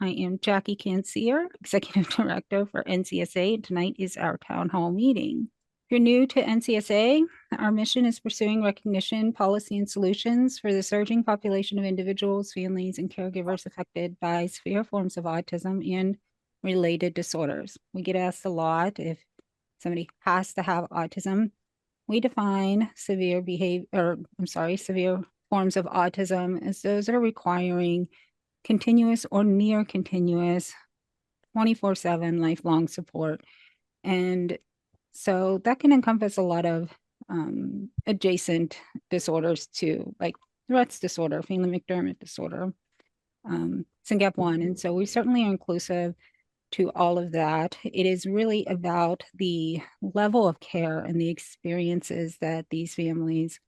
I am Jackie Cancier, Executive Director for NCSA, and tonight is our town hall meeting. If you're new to NCSA, our mission is pursuing recognition, policy, and solutions for the surging population of individuals, families, and caregivers affected by severe forms of autism and related disorders. We get asked a lot if somebody has to have autism. We define severe forms of autism as those that are requiring continuous or near continuous 24/7 lifelong support. And so that can encompass a lot of adjacent disorders too, like Tourette's disorder, Phelan-McDermott disorder, SYNGAP1. And so we certainly are inclusive to all of that. It is really about the level of care and the experiences that these families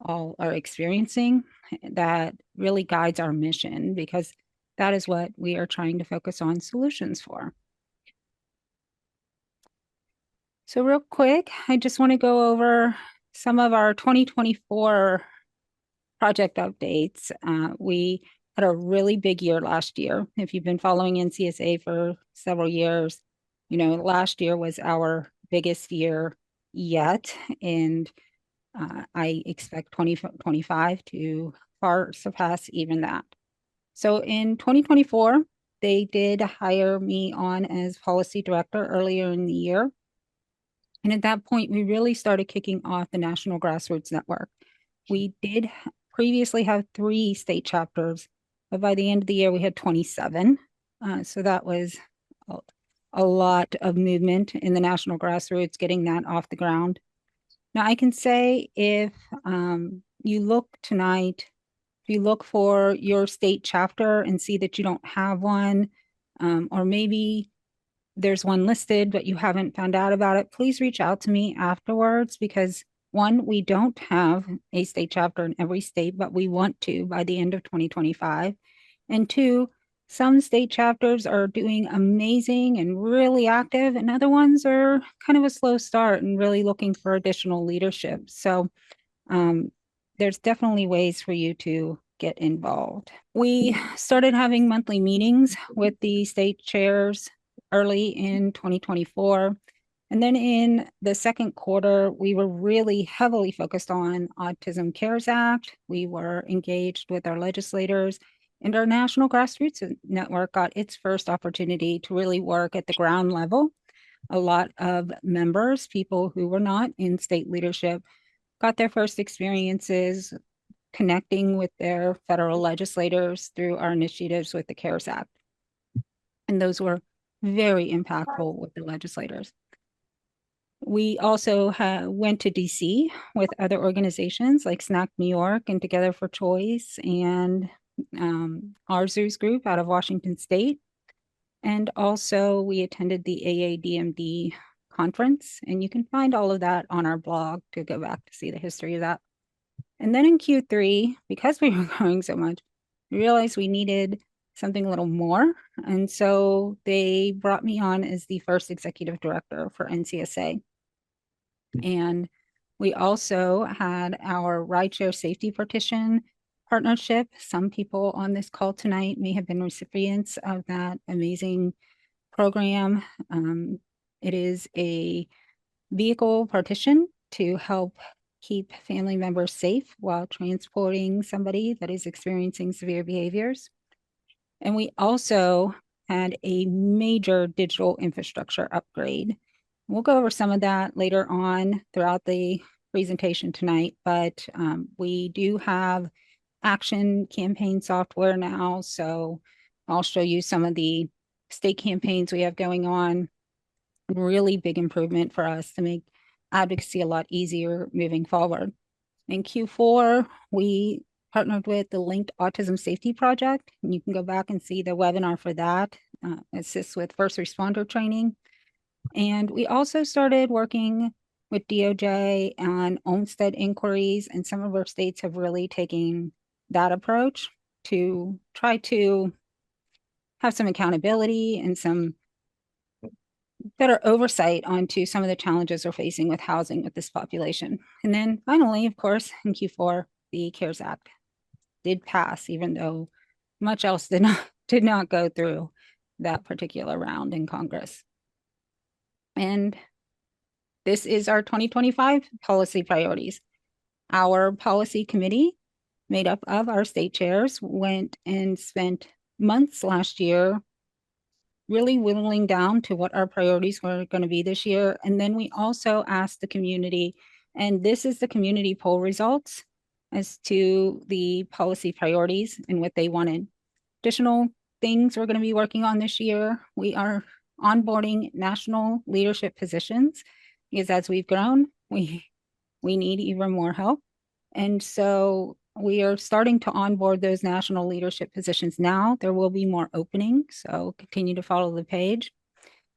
all are experiencing that really guides our mission, because that is what we are trying to focus on solutions for. So real quick, I just want to go over some of our 2024 project updates. We had a really big year last year. If you've been following NCSA for several years, you know, last year was our biggest year yet. And I expect 2025 to far surpass even that. So in 2024, they did hire me on as policy director earlier in the year. And at that point, we really started kicking off the National Grassroots Network. We did previously have 3 state chapters, but by the end of the year, we had 27. So that was a lot of movement in the National Grassroots, getting that off the ground. Now, I can say if you look tonight, if you look for your state chapter and see that you don't have one, or maybe there's one listed, but you haven't found out about it, please reach out to me afterwards, because one, we don't have a state chapter in every state, but we want to by the end of 2025. And two, some state chapters are doing amazing and really active, and other ones are kind of a slow start and really looking for additional leadership. So there's definitely ways for you to get involved. We started having monthly meetings with the state chairs early in 2024. And then in the second quarter, we were really heavily focused on Autism Cares Act. We were engaged with our legislators, and our National Grassroots Network got its first opportunity to really work at the ground level. A lot of members, people who were not in state leadership, got their first experiences connecting with their federal legislators through our initiatives with the CARES Act. And those were very impactful with the legislators. We also went to DC with other organizations like SNAC New York and Together for Choice and our Zeus group out of Washington State. And also we attended the AADMD conference, and you can find all of that on our blog to go back to see the history of that. And then in Q3, because we were growing so much, we realized we needed something a little more. And so they brought me on as the first executive director for NCSA. And we also had our rideshare safety partition partnership. Some people on this call tonight may have been recipients of that amazing program. It is a vehicle partition to help keep family members safe while transporting somebody that is experiencing severe behaviors. And we also had a major digital infrastructure upgrade. We'll go over some of that later on throughout the presentation tonight, but we do have action campaign software now. So I'll show you some of the state campaigns we have going on. Really big improvement for us to make advocacy a lot easier moving forward. In Q4, we partnered with the Linked Autism Safety Project, and you can go back and see the webinar for that. Assists with first responder training. And we also started working with DOJ on Olmstead inquiries, and some of our states have really taken that approach to try to have some accountability and some better oversight onto some of the challenges we're facing with housing with this population. And then finally, of course, in Q4, the CARES Act did pass, even though much else did not go through. that particular round in Congress. And this is our 2025 policy priorities. Our policy committee, made up of our state chairs, went and spent months last year really whittling down to what our priorities were going to be this year. And then we also asked the community, and this is the community poll results as to the policy priorities and what they wanted. Additional things we're going to be working on this year. We are onboarding national leadership positions because as we've grown, we need even more help. And so we are starting to onboard those national leadership positions now. There will be more openings, so continue to follow the page.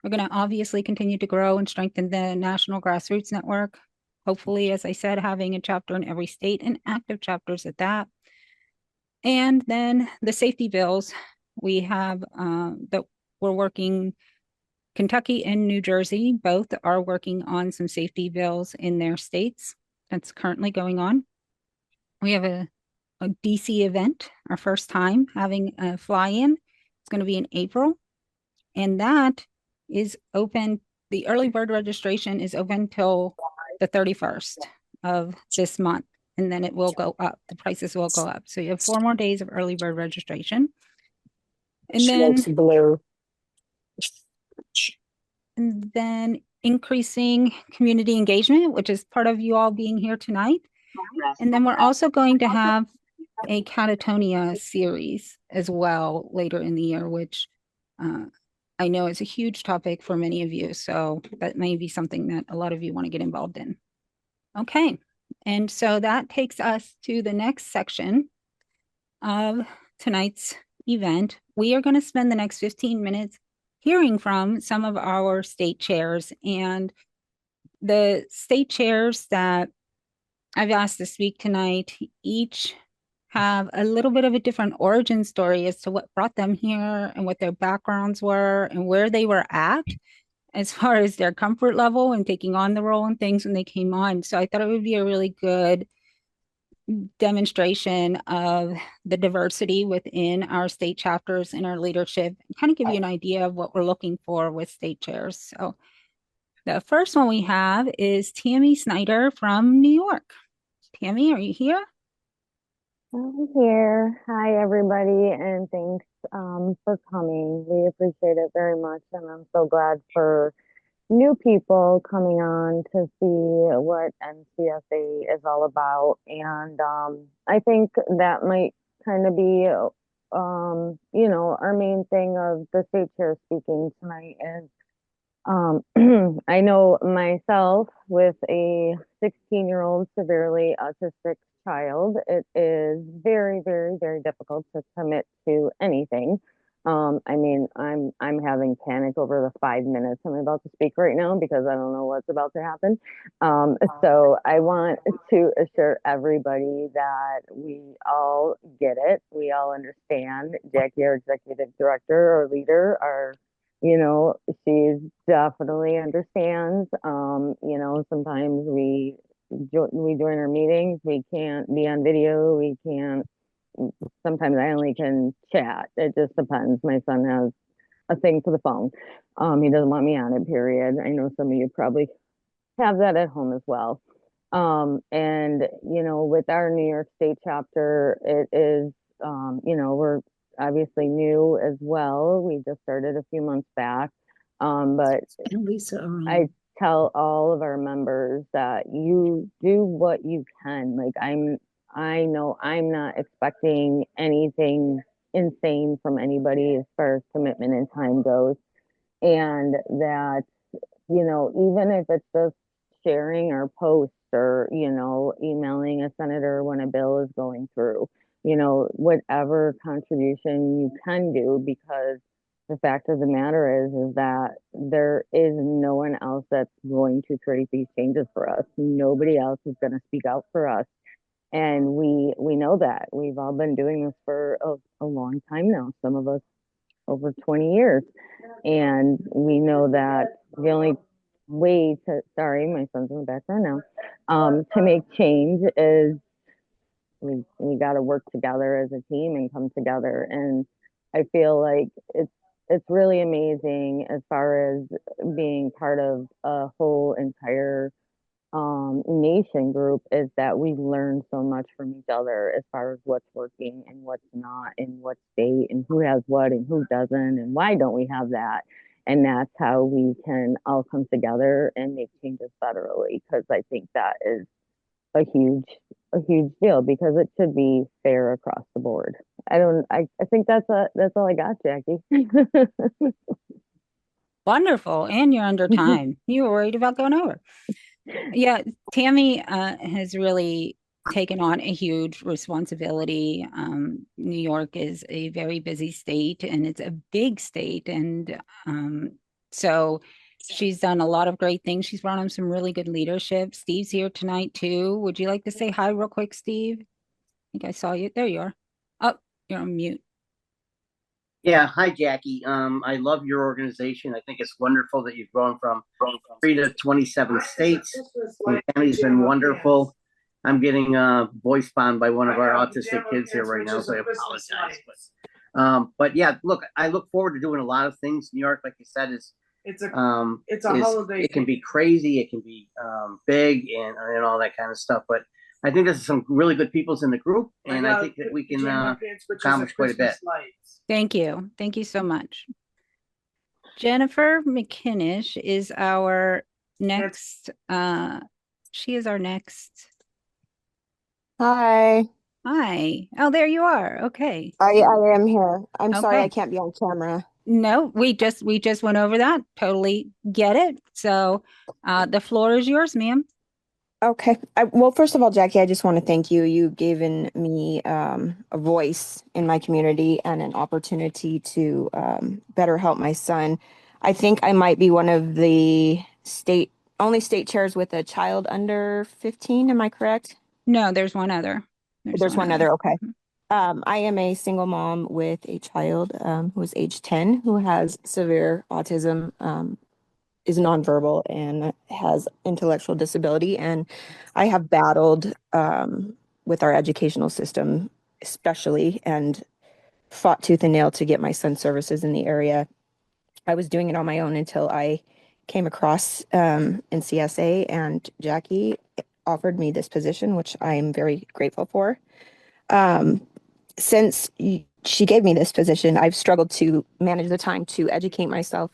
We're going to obviously continue to grow and strengthen the National Grassroots Network. Hopefully, as I said, having a chapter in every state and active chapters at that. And then the safety bills, we have that we're working. Kentucky and New Jersey both are working on some safety bills in their states. That's currently going on. We have a DC event, our first time having a fly-in. It's going to be in April, and that is open. The early bird registration is open till the 31st of this month, and then it will go up. The prices will go up. So you have 4 more days of early bird registration. And then increasing community engagement, which is part of you all being here tonight. And then we're also going to have a catatonia series as well later in the year, which I know is a huge topic for many of you. So that may be something that a lot of you want to get involved in. Okay. And so that takes us to the next section of tonight's event. We are going to spend the next 15 minutes hearing from some of our state chairs, and the state chairs that I've asked to speak tonight each have a little bit of a different origin story as to what brought them here and what their backgrounds were and where they were at as far as their comfort level and taking on the role and things when they came on. So I thought it would be a really good demonstration of the diversity within our state chapters and our leadership, and kind of give you an idea of what we're looking for with state chairs. So the first one we have is Tammy Snyder from New York. Tammy, are you here? I'm here. Hi, everybody, and thanks for coming. We appreciate it very much, and I'm so glad for new people coming on to see what NCSA is all about. And I think that might kind of be, our main thing of the state chair speaking tonight is I know myself with a 16-year-old severely autistic child, it is very, very, very difficult to commit to anything. I mean, I'm having panic over the 5 minutes I'm about to speak right now because I don't know what's about to happen. So I want to assure everybody that we all get it. We all understand. Jackie, our executive director or leader, she definitely understands. Sometimes we join our meetings. We can't be on video. We can't. Sometimes I only can chat. It just depends. My son has a thing for the phone. He doesn't want me on it. Period. I know some of you probably have that at home as well. And with our New York State chapter, it is, we're obviously new as well. We just started a few months back. But Lisa, I tell all of our members that you do what you can. Like I know I'm not expecting anything insane from anybody as far as commitment and time goes. And that, even if it's just sharing our posts or, emailing a senator when a bill is going through, whatever contribution you can do, because the fact of the matter is that there is no one else that's going to create these changes for us. Nobody else is going to speak out for us. And we know that. We've all been doing this for a long time now, some of us over 20 years. And we know that the only way to, sorry, my son's in the background now, to make change is we got to work together as a team and come together. And I feel like it's really amazing as far as being part of a whole entire nation group is that we learn so much from each other as far as what's working and what's not in what state and who has what and who doesn't and why don't we have that. And that's how we can all come together and make changes federally, because I think that is a huge a huge deal because it should be fair across the board. I think that's all I got, Jackie. Wonderful. And you're under time. You were worried about going over. Yeah, Tammy has really taken on a huge responsibility. New York is a very busy state and it's a big state. And so she's done a lot of great things. She's brought on some really good leadership. Steve's here tonight too. Would you like to say hi real quick, Steve? I think I saw you. There you are. Oh, you're on mute. Yeah, hi Jackie. I love your organization. I think it's wonderful that you've grown from 3 to 27 states. And Tammy's been wonderful. I'm getting voice bombed by one of our autistic kids here right now, so I apologize. But yeah, look, I look forward to doing a lot of things. New York, like you said, it's a holiday. It can be crazy, it can be big and all that kind of stuff. But I think there's some really good peoples in the group, and I think that we can accomplish quite a bit. Thank you. Thank you so much. Jennifer McKinnish is our next, she is our next. Hi, Hi. Oh, there you are. Okay. I am here. I'm sorry I Okay. can't be on camera. No, we just went over that. Totally get it. So, the floor is yours, ma'am. Okay. Well, first of all, Jackie, I just want to thank you. You've given me a voice in my community and an opportunity to better help my son. I think I might be one of the only state chairs with a child under 15. Am I correct? No, there's one other. There's There's one one other. other. Okay. Mhm. I am a single mom with a child who is age 10 who has severe autism, is nonverbal and has intellectual disability. And I have battled with our educational system, especially, and fought tooth and nail to get my son services in the area. I was doing it on my own until I came across NCSA, and Jackie offered me this position, which I am very grateful for. Um, since she gave me this position, I've struggled to manage the time to educate myself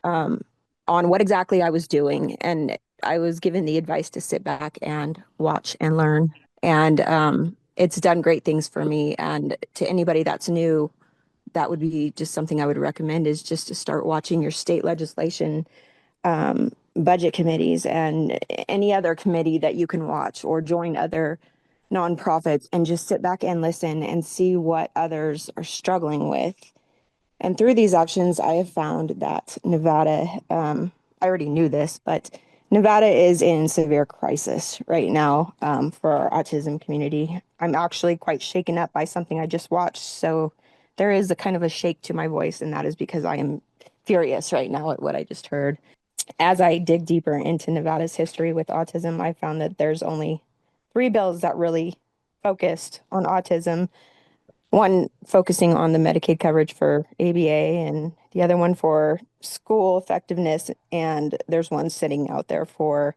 um, on what exactly I was doing. And I was given the advice to sit back and watch and learn. And it's done great things for me. And to anybody that's new, that would be just something I would recommend is just to start watching your state legislation, budget committees, and any other committee that you can watch, or join other nonprofits and just sit back and listen and see what others are struggling with. And through these actions, I have found that Nevada, I already knew this, but Nevada is in severe crisis right now for our autism community. I'm actually quite shaken up by something I just watched. So there is a kind of a shake to my voice, and that is because I am furious right now at what I just heard. As I dig deeper into Nevada's history with autism, I found that there's only three bills that really focused on autism, one focusing on the Medicaid coverage for ABA and the other one for school effectiveness. And there's one sitting out there for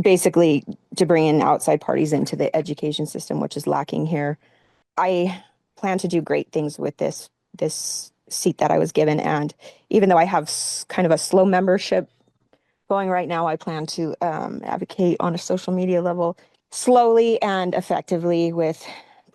basically to bring in outside parties into the education system, which is lacking here. I plan to do great things with this seat that I was given. And even though I have kind of a slow membership going right now, I plan to advocate on a social media level slowly and effectively with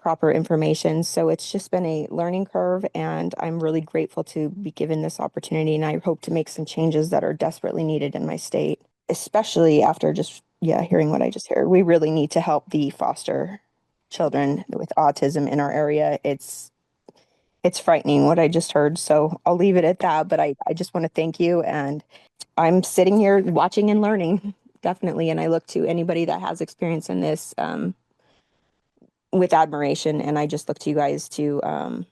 proper information. So it's just been a learning curve, and I'm really grateful to be given this opportunity. And I hope to make some changes that are desperately needed in my state, especially after just, yeah, hearing what I just heard. We really need to help the foster children with autism in our area. It's frightening what I just heard. So I'll leave it at that. But I just want to thank you. And I'm sitting here watching and learning, definitely. And I look to anybody that has experience in this with admiration. And I just look to you guys to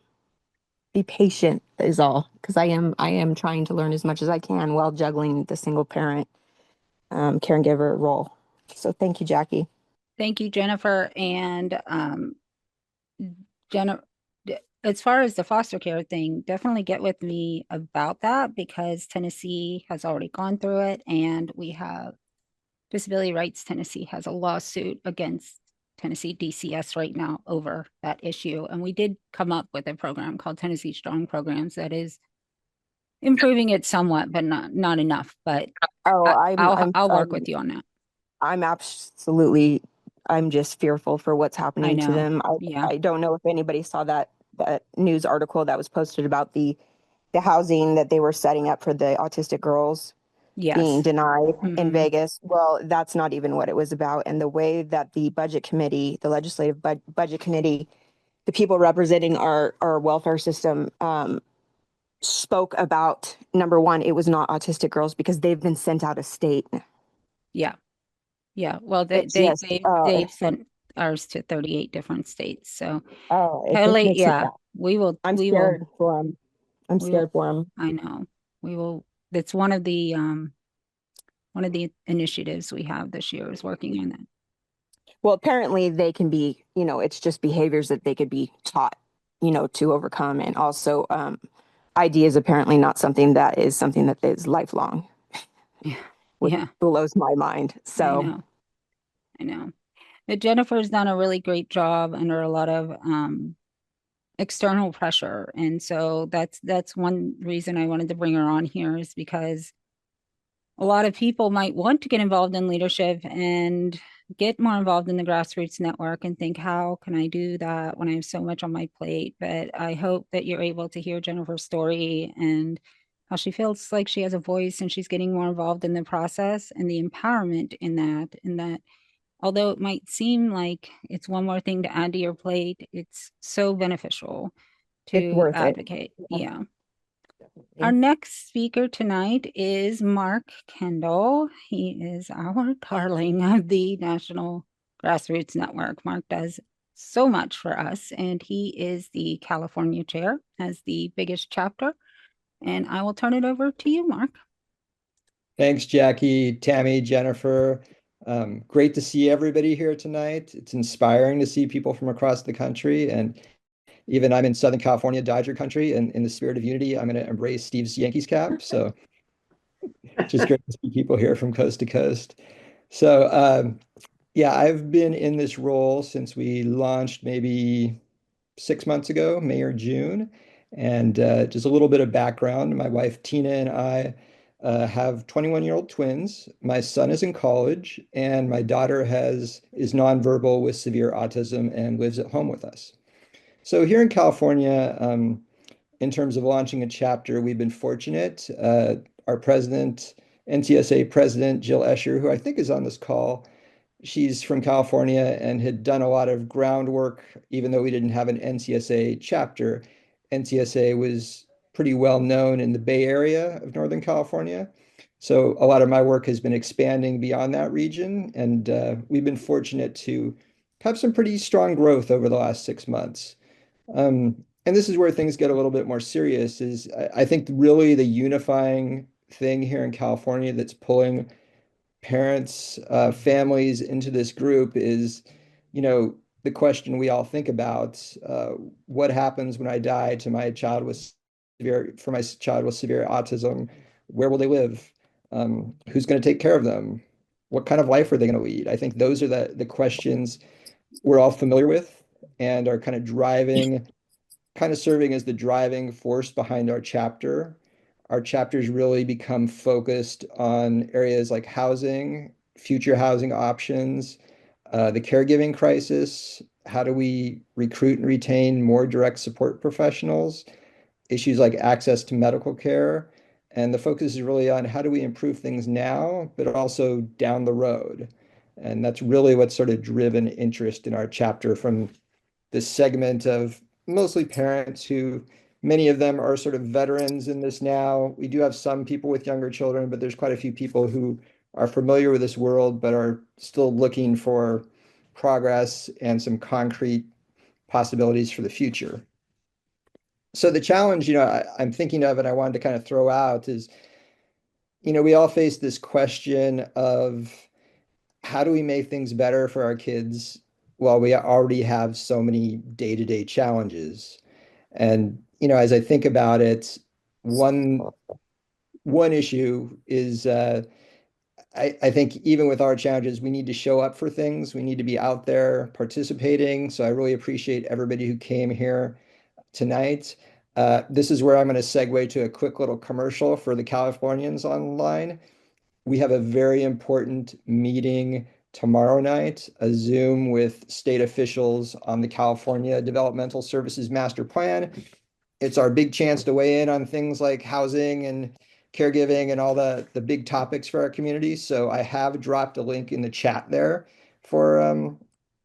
be patient is all, because I am trying to learn as much as I can while juggling the single parent caregiver role. So thank you, Jackie. Thank you, Jennifer. And Jennifer, as far as the foster care thing, definitely get with me about that because Tennessee has already gone through it, and we have Disability Rights Tennessee has a lawsuit against Tennessee DCS right now over that issue. And we did come up with a program called Tennessee Strong Programs that is improving it somewhat, but not enough. But Oh, I'll work with you on that. I'm absolutely, I'm just fearful for what's I happening to know. them. Yeah. I don't know if anybody saw that news article that was posted about the housing that they were setting up for the autistic girls being Yes. denied in Hmm. Vegas. Well, that's not even what it was about. And the way that the budget committee, the legislative budget committee, the people representing our welfare system, spoke about, number one, it was not autistic girls because they've been sent out of state. Yeah. Yeah. Well, It's just, they've sent ours to 38 different states. So oh, it just totally, makes me, yeah. I'm We will, scared for them. I'm we will, scared for them. I know. We will, it's one of the initiatives we have this year is working on that. Well, apparently they can be, it's just behaviors that they could be taught, to overcome. And also, ID is apparently not something that is lifelong, Yeah. which Yeah. blows my mind. I So know. I know. But Jennifer's done a really great job under a lot of external pressure. And so that's one reason I wanted to bring her on here is because a lot of people might want to get involved in leadership and get more involved in the grassroots network and think, how can I do that when I have so much on my plate? But I hope that you're able to hear Jennifer's story and how she feels like she has a voice and she's getting more involved in the process and the empowerment in that although it might seem like it's one more thing to add to your plate, it's so beneficial it's to worth it. advocate. Yeah. Our Definitely. next speaker tonight is Mark Kendall. He is our darling of the National Grassroots Network. Mark does so much for us, and he is the California chair as the biggest chapter. And I will turn it over to you, Mark. Thanks, Jackie, Tammy, Jennifer. Great to see everybody here tonight. It's inspiring to see people from across the country. And even I'm in Southern California, Dodger country, and in the spirit of unity, I'm going to embrace Steve's Yankees cap. So just great to see people here from coast to coast. So yeah, I've been in this role since we launched maybe 6 months ago, May or June. And just a little bit of background. My wife Tina and I have 21-year-old twins. My son is in college, and my daughter is nonverbal with severe autism and lives at home with us. So here in California, in terms of launching a chapter, we've been fortunate. Our president, NTSA President Jill Escher, who I think is on this call, she's from California and had done a lot of groundwork, even though we didn't have an NCSA chapter. NCSA was pretty well known in the Bay Area of Northern California. So a lot of my work has been expanding beyond that region, and we've been fortunate to have some pretty strong growth over the last 6 months. And this is where things get a little bit more serious, is I think really the unifying thing here in California that's pulling parents, families into this group is, the question we all think about, what happens when I die to my child with for my child with severe autism? Where will they live? Who's going to take care of them? What kind of life are they going to lead? I think those are the questions we're all familiar with and are kind of serving as the driving force behind our chapter. Our chapters really become focused on areas like housing, future housing options, the caregiving crisis. How do we recruit and retain more direct support professionals? Issues like access to medical care. And the focus is really on how do we improve things now, but also down the road. And that's really what's sort of driven interest in our chapter from this segment of mostly parents who many of them are sort of veterans in this now. We do have some people with younger children, but there's quite a few people who are familiar with this world, but are still looking for progress and some concrete possibilities for the future. So the challenge, I'm thinking of and I wanted to kind of throw out is, we all face this question of how do we make things better for our kids while we already have so many day-to-day challenges? And, as I think about it, one one issue is I think even with our challenges, we need to show up for things. We need to be out there participating. So I really appreciate everybody who came here tonight. This is where I'm going to segue to a quick little commercial for the Californians online. We have a very important meeting tomorrow night, a Zoom with state officials on the California Developmental Services Master Plan. It's our big chance to weigh in on things like housing and caregiving and all the big topics for our community. So I have dropped a link in the chat there for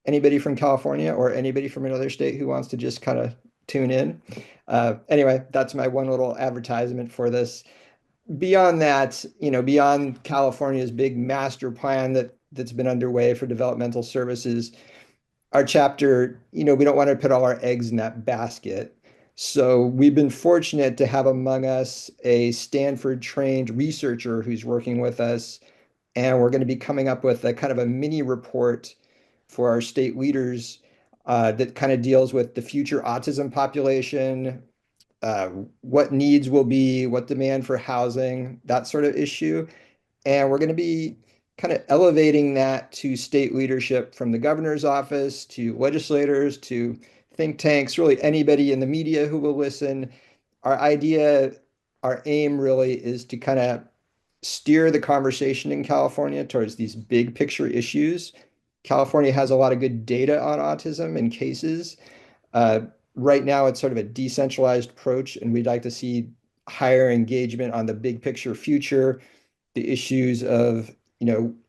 anybody from California or anybody from another state who wants to just kind of tune in. Anyway, that's my one little advertisement for this. Beyond that, beyond California's big master plan that's been underway for developmental services, our chapter, we don't want to put all our eggs in that basket. So we've been fortunate to have among us a Stanford trained researcher who's working with us. And we're going to be coming up with a kind of a mini report for our state leaders that kind of deals with the future autism population, what needs will be, what demand for housing, that sort of issue. And we're going to be kind of elevating that to state leadership from the governor's office to legislators to think tanks, really anybody in the media who will listen. Our idea, our aim really is to kind of steer the conversation in California towards these big picture issues. California has a lot of good data on autism and cases. Uh, right now, it's sort of a decentralized approach, and we'd like to see higher engagement on the big picture future, the issues of,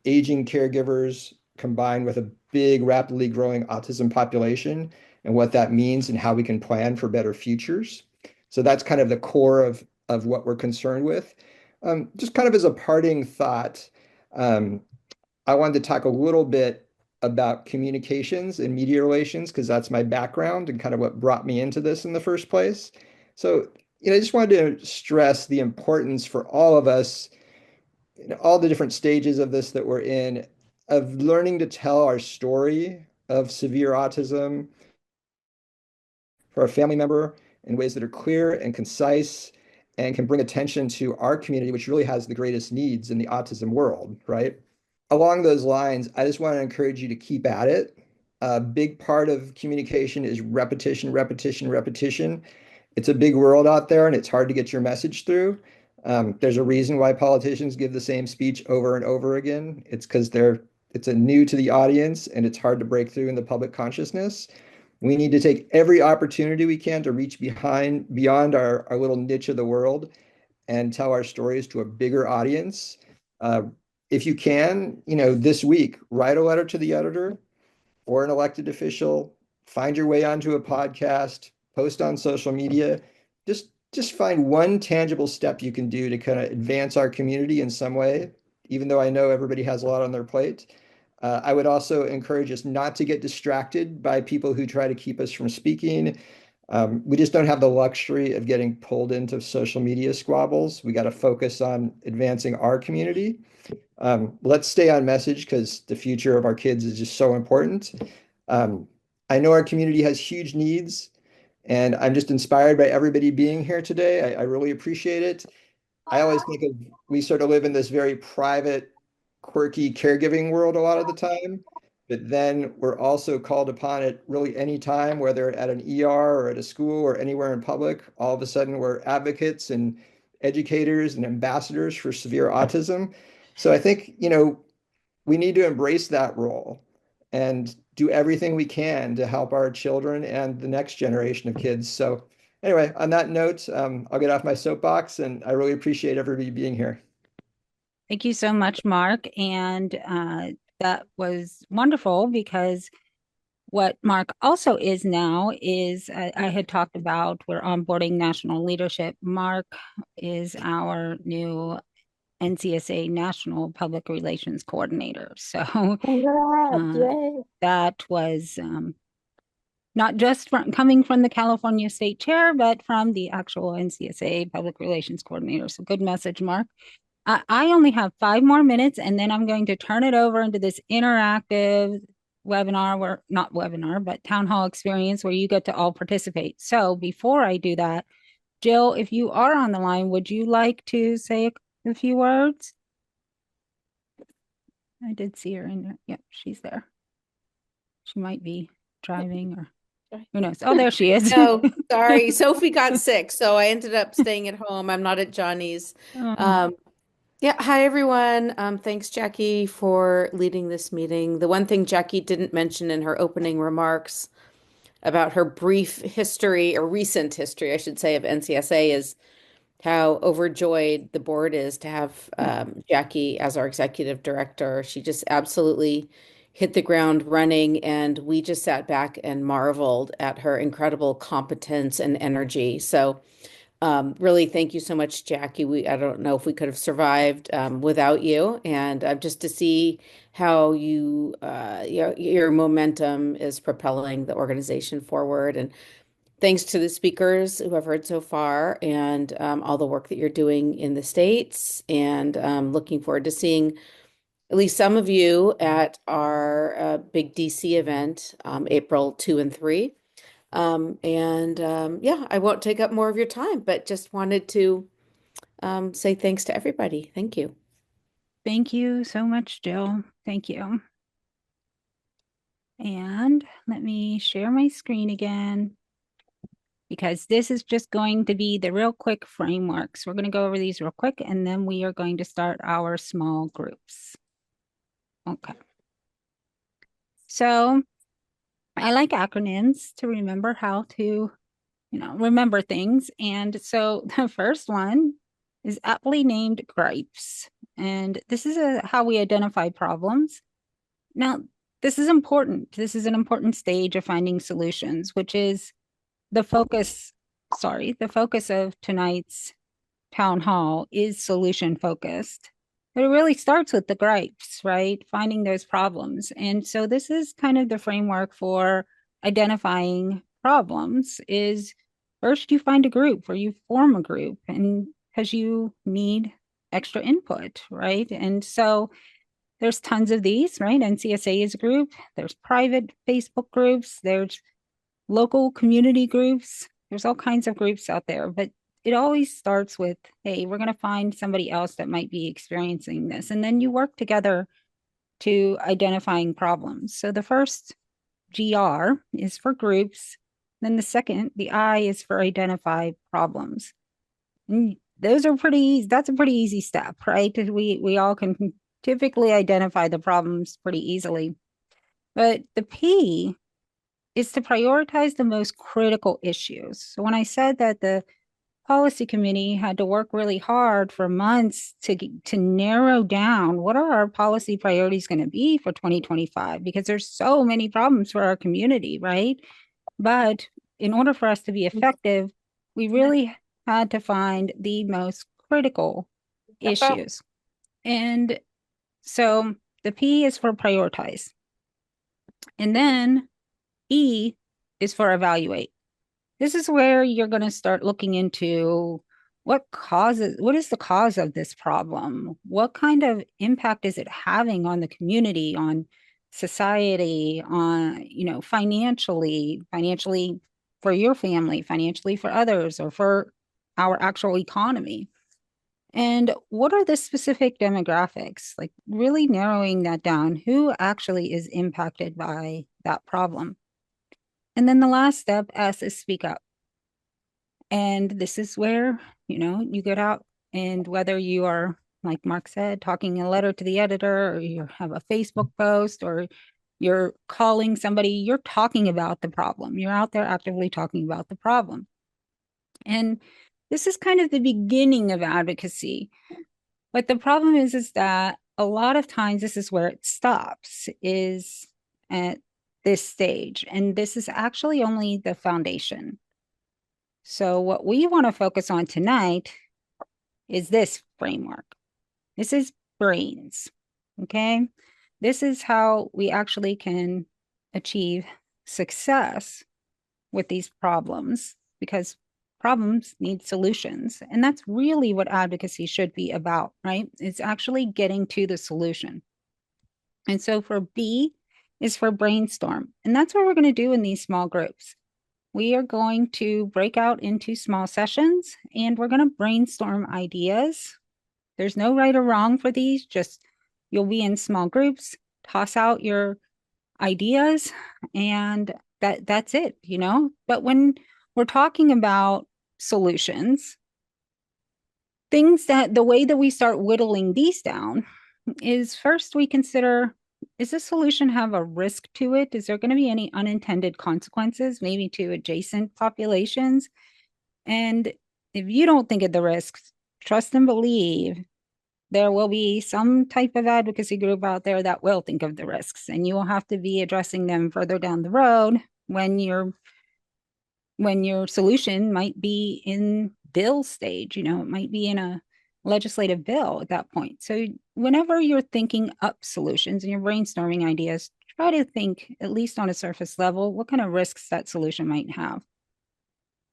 aging caregivers combined with a big, rapidly growing autism population and what that means and how we can plan for better futures. So that's kind of the core of what we're concerned with. Just kind of as a parting thought, um, I wanted to talk a little bit about communications and media relations because that's my background and kind of what brought me into this in the first place. So, I just wanted to stress the importance for all of us, all the different stages of this that we're in, of learning to tell our story of severe autism for a family member in ways that are clear and concise and can bring attention to our community, which really has the greatest needs in the autism world, right? Along those lines, I just want to encourage you to keep at it. A big part of communication is repetition, repetition, repetition. It's a big world out there and it's hard to get your message through. There's a reason why politicians give the same speech over and over again. It's because it's a new to the audience and it's hard to break through in the public consciousness. We need to take every opportunity we can to reach beyond our little niche of the world and tell our stories to a bigger audience. Uh, if you can, this week, write a letter to the editor or an elected official, find your way onto a podcast, post on social media. Just find one tangible step you can do to kind of advance our community in some way, even though I know everybody has a lot on their plate. I would also encourage us not to get distracted by people who try to keep us from speaking. We just don't have the luxury of getting pulled into social media squabbles. We got to focus on advancing our community. Let's stay on message because the future of our kids is just so important. Um, I know our community has huge needs, and I'm just inspired by everybody being here today. I really appreciate it. I always think of we sort of live in this very private, quirky caregiving world a lot of the time, but then we're also called upon at really any time, whether at an ER or at a school or anywhere in public. All of a sudden, we're advocates and educators and ambassadors for severe autism. So I think, we need to embrace that role and do everything we can to help our children and the next generation of kids. So anyway, on that note, I'll get off my soapbox and I really appreciate everybody being here. Thank you so much, Mark. And that was wonderful because what Mark also is now is I had talked about we're onboarding national leadership. Mark is our new NCSA National Public Relations Coordinator. So that was not just coming from the California State Chair, but from the actual NCSA Public Relations Coordinator. So good message, Mark. I only have 5 more minutes, and then I'm going to turn it over into this interactive webinar, where not webinar, but town hall experience where you get to all participate. So before I do that, Jill, if you are on the line, would you like to say a few words? I did see her in there. Yep, she's there. She might be driving or who knows. Oh, there she is. No, sorry. Sophie got sick, so I ended up staying at home. I'm not at Johnny's. Oh, Yeah, hi everyone. Thanks, Jackie, for leading this meeting. The one thing Jackie didn't mention in her opening remarks about her brief history, or recent history, I should say, of NCSA is how overjoyed the board is to have Jackie as our executive director. She just absolutely hit the ground running, and we just sat back and marveled at her incredible competence and energy. So, really, thank you so much, Jackie. I don't know if we could have survived without you, and just to see how your momentum is propelling the organization forward, and thanks to the speakers who I've heard so far, and all the work that you're doing in the States. And looking forward to seeing at least some of you at our big DC event, April 2 and 3. Yeah, I won't take up more of your time, but just wanted to say thanks to everybody. Thank you. thank you so much, Jill. Thank you. And let me share my screen again, because this is just going to be the real quick frameworks. We're going to go over these real quick, and then we are going to start our small groups. Okay. So I like acronyms to remember how to, remember things. And so the first one is aptly named gripes. And this is how we identify problems. Now, this is important. This is an important stage of finding solutions, which is the focus of tonight's town hall is solution focused. But it really starts with the gripes, right? Finding those problems. And so this is kind of the framework for identifying problems is first you find a group or you form a group, and because you need extra input, right? And so there's tons of these, right? NCSA is a group. There's private Facebook groups. There's local community groups. There's all kinds of groups out there, but it always starts with, hey, we're going to find somebody else that might be experiencing this. And then you work together to identifying problems. So the first GR is for groups. Then the second, the I, is for identify problems. And that's a pretty easy step, right? We all can typically identify the problems pretty easily. But the P is to prioritize the most critical issues. So when I said that the policy committee had to work really hard for months to narrow down what are our policy priorities going to be for 2025, because there's so many problems for our community, right? But in order for us to be effective, we really had to find the most critical issues. And so the P is for prioritize. And then E is for evaluate. This is where you're going to start looking into what is the cause of this problem? What kind of impact is it having on the community, on society, on, financially for your family, financially for others, or for our actual economy? And what are the specific demographics? Like really narrowing that down. Who actually is impacted by that problem? And then the last step, S, is speak up. And this is where, you get out, and whether you are, like Mark said, talking a letter to the editor, or you have a Facebook post, or you're calling somebody, you're talking about the problem. You're out there actively talking about the problem. And this is kind of the beginning of advocacy. But the problem is that a lot of times this is where it stops, is at this stage. And this is actually only the foundation. So what we want to focus on tonight is this framework. This is brains, okay? This is how we actually can achieve success with these problems, because problems need solutions. And that's really what advocacy should be about, right? It's actually getting to the solution. And so for B, is for brainstorm. And that's what we're going to do in these small groups. We are going to break out into small sessions and we're going to brainstorm ideas. There's no right or wrong for these, just you'll be in small groups, toss out your ideas, and that's it, you know? But when we're talking about solutions, things that the way that we start whittling these down is first we consider, is this solution have a risk to it? Is there going to be any unintended consequences, maybe to adjacent populations? And if you don't think of the risks, trust and believe there will be some type of advocacy group out there that will think of the risks, and you will have to be addressing them further down the road when your solution might be in bill stage, you know, it might be in a legislative bill at that point. So whenever you're thinking up solutions and you're brainstorming ideas, try to think, at least on a surface level, what kind of risks that solution might have.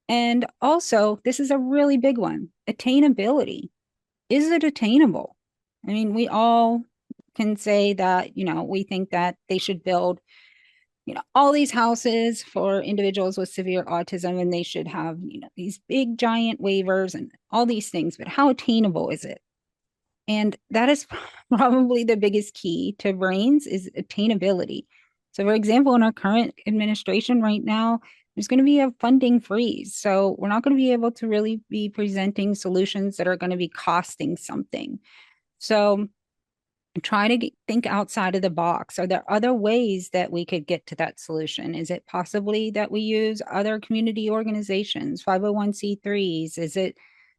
And also, this is a really big one, attainability. Is it attainable? I mean, we all can say that, you know, we think that they should build, you know, all these houses for individuals with severe autism, and they should have, you know, these big giant waivers and all these things, but how attainable is it? And that is probably the biggest key to brains is attainability. So for example, in our current administration right now, there's going to be a funding freeze. So we're not going to be able to really be presenting solutions that are going to be costing something. So try to think outside of the box. Are there other ways that we could get to that solution? Is it possibly that we use other community organizations, 501c3s? Is it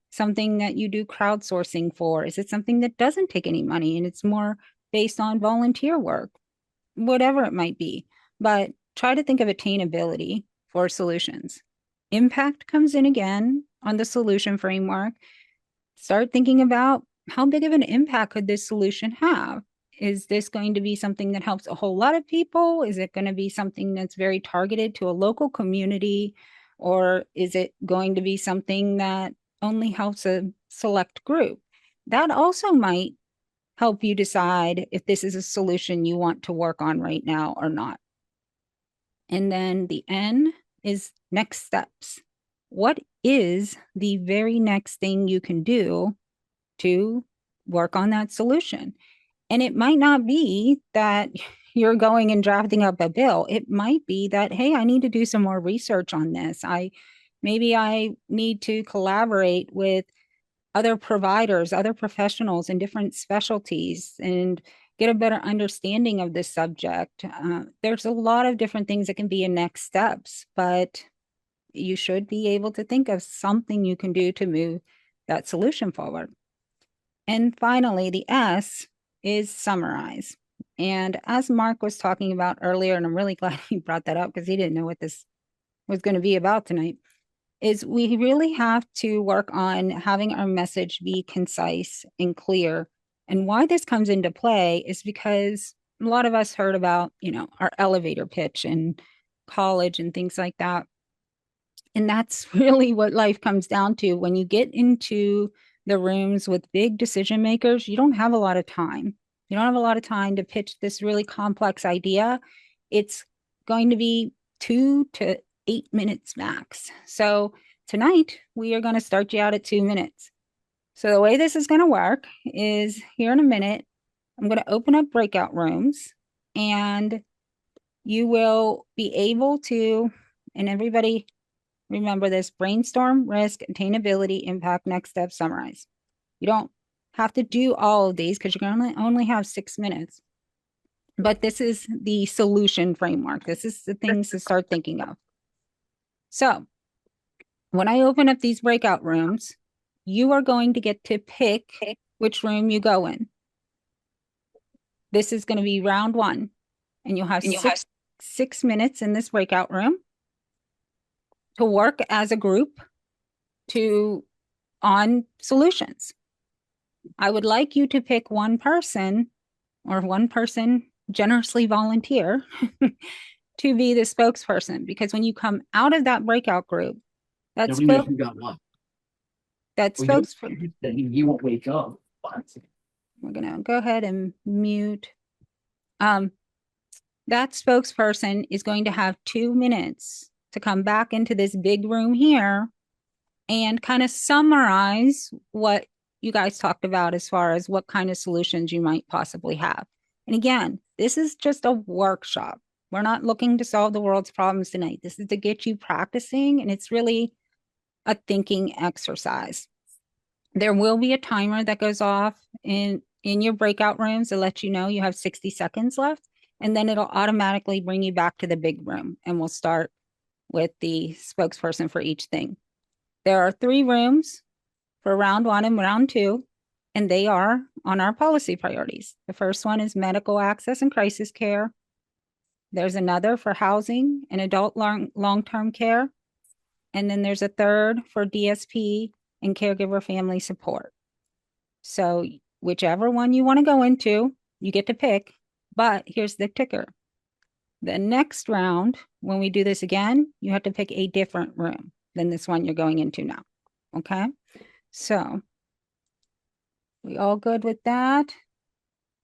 something that you do crowdsourcing for? Is it something that doesn't take any money and it's more based on volunteer work? Whatever it might be. But try to think of attainability for solutions. Impact comes in again on the solution framework. Start thinking about how big of an impact could this solution have? Is this going to be something that helps a whole lot of people? Is it going to be something that's very targeted to a local community? Or is it going to be something that only helps a select group? That also might help you decide if this is a solution you want to work on right now or not. And then the N is next steps. What is the very next thing you can do to work on that solution? And it might not be that you're going and drafting up a bill. It might be that, hey, I need to do some more research on this. Maybe I need to collaborate with other providers, other professionals in different specialties and get a better understanding of this subject. There's a lot of different things that can be in next steps, but you should be able to think of something you can do to move that solution forward. And finally, the S is summarize. And as Mark was talking about earlier, and I'm really glad he brought that up because he didn't know what this was going to be about tonight, is we really have to work on having our message be concise and clear. And why this comes into play is because a lot of us heard about, you know, our elevator pitch in college and things like that. And that's really what life comes down to. When you get into the rooms with big decision makers, you don't have a lot of time. You don't have a lot of time to pitch this really complex idea. It's going to be 2 to 8 minutes max. So tonight we are going to start you out at 2 minutes. So the way this is going to work is here in a minute, I'm going to open up breakout rooms and you will be able to, and everybody remember this, brainstorm, risk, attainability, impact, next step, summarize. You don't have to do all of these because you're going to only have 6 minutes. But this is the solution framework. This is the things to start thinking of. So when I open up these breakout rooms, you are going to get to pick which room you go in. This is going to be round 1. And you'll have 6 minutes in this breakout room to work as a group on solutions. I would like you to pick one person or one person generously volunteer to be the spokesperson, because when you come out of that breakout group, that spokesperson, you won't wake up. We're gonna go ahead and mute. that spokesperson is going to have 2 minutes to come back into this big room here and kind of summarize what you guys talked about as far as what kind of solutions you might possibly have. And again, this is just a workshop. We're not looking to solve the world's problems tonight. This is to get you practicing, and it's really a thinking exercise. There will be a timer that goes off in your breakout rooms to let you know you have 60 seconds left, and then it'll automatically bring you back to the big room, and we'll start with the spokesperson for each thing. There are 3 rooms for round 1 and round 2, and they are on our policy priorities. The first one is medical access and crisis care. There's another for housing and adult long-term care. And then there's a third for DSP and caregiver family support. So whichever one you want to go into, you get to pick. But here's the kicker. The next round, when we do this again, you have to pick a different room than this one you're going into now. Okay? So we all good with that?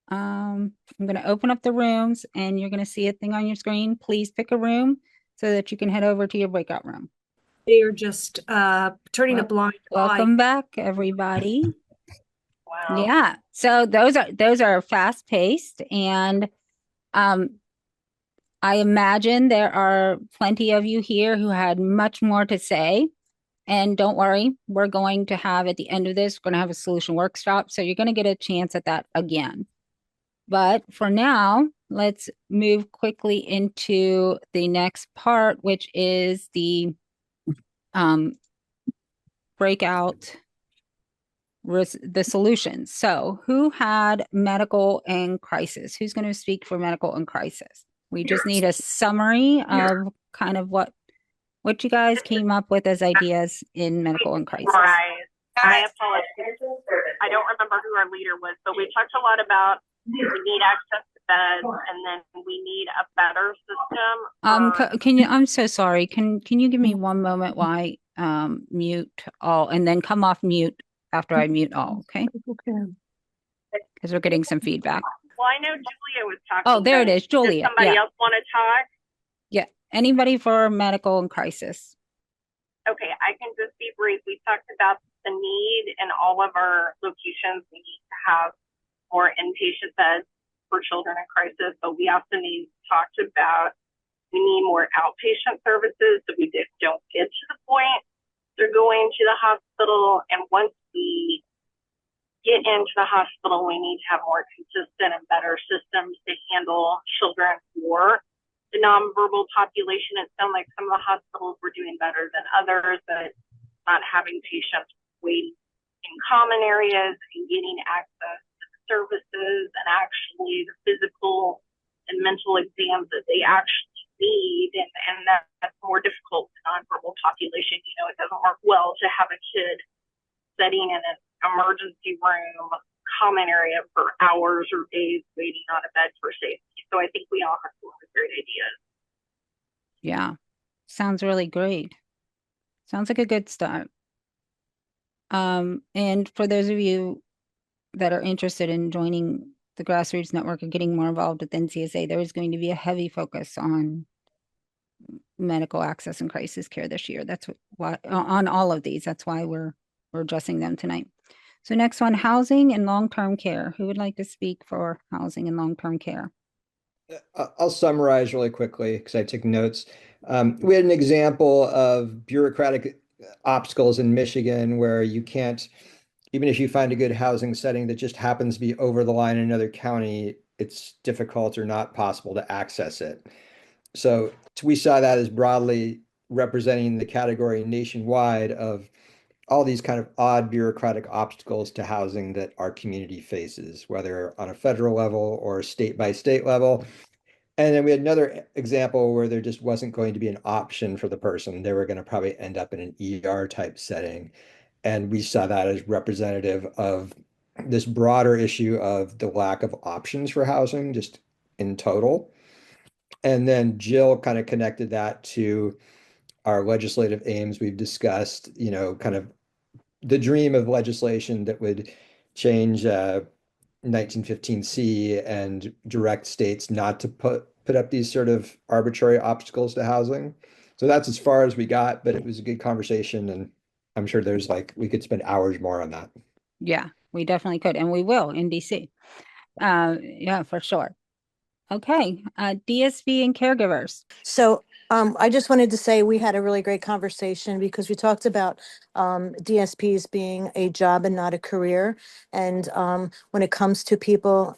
I'm going to open up the rooms and you're going to see a thing on your screen. Please pick a room so that you can head over to your breakout room. You're just turning a blind eye. Welcome back, everybody. Wow. Yeah. So those are fast paced, and I imagine there are plenty of you here who had much more to say. And don't worry, we're going to have at the end of this, we're going to have a solution workshop. So you're going to get a chance at that again. But for now, let's move quickly into the next part, which is the breakout, the solutions. So who had medical and crisis? Who's going to speak for medical and crisis? We just need a summary of kind of what you guys came up with as ideas in medical and crisis. Right. I apologize. I don't remember who our leader was, but we talked a lot about we need access to beds, and then we need a better system. Can you? I'm so sorry. Can you give me one moment while I mute all, and then come off mute after I mute all? Okay. Okay. Because we're getting some feedback. Well, I know Julia was talking. Oh, there it is, Julia. Does somebody else want to talk? Yeah. Anybody for medical and crisis? Okay, I can just be brief. We talked about the need in all of our locations. We need to have more inpatient beds for children in crisis, but we also talked about we need more outpatient services so we don't get to the point they're going to the hospital. And once we get into the hospital, we need to have more consistent and better systems to handle children for the nonverbal population. It sounds like some of the hospitals were doing better than others, but not having patients waiting in common areas and getting access to the services and actually the physical and mental exams that they actually need. And that's more difficult for the nonverbal population. You know, it doesn't work well to have a kid sitting in an emergency room common area for hours or days waiting on a bed for safety. So I think we all have some great ideas. Yeah, sounds really great. Sounds like a good start. And for those of you that are interested in joining the Grassroots Network and getting more involved with NCSA, there is going to be a heavy focus on medical access and crisis care this year. That's why on all of these. That's why we're addressing them tonight. So next one, housing and long-term care. Who would like to speak for housing and long-term care? I'll summarize really quickly because I took notes. We had an example of bureaucratic obstacles in Michigan where you can't, even if you find a good housing setting that just happens to be over the line in another county, it's difficult or not possible to access it. So we saw that as broadly representing the category nationwide of all these kind of odd bureaucratic obstacles to housing that our community faces, whether on a federal level or state by state level. And then we had another example where there just wasn't going to be an option for the person. They were going to probably end up in an ER type setting. And we saw that as representative of this broader issue of the lack of options for housing just in total. And then Jill kind of connected that to our legislative aims we've discussed, you know, kind of the dream of legislation that would change 1915C and direct states not to put put up these sort of arbitrary obstacles to housing. So that's as far as we got, but it was a good conversation, and I'm sure there's like we could spend hours more on that. Yeah, we definitely could, and we will in DC. Yeah, for sure. Okay, DSV and caregivers. So I just wanted to say we had a really great conversation because we talked about DSPs being a job and not a career. And when it comes to people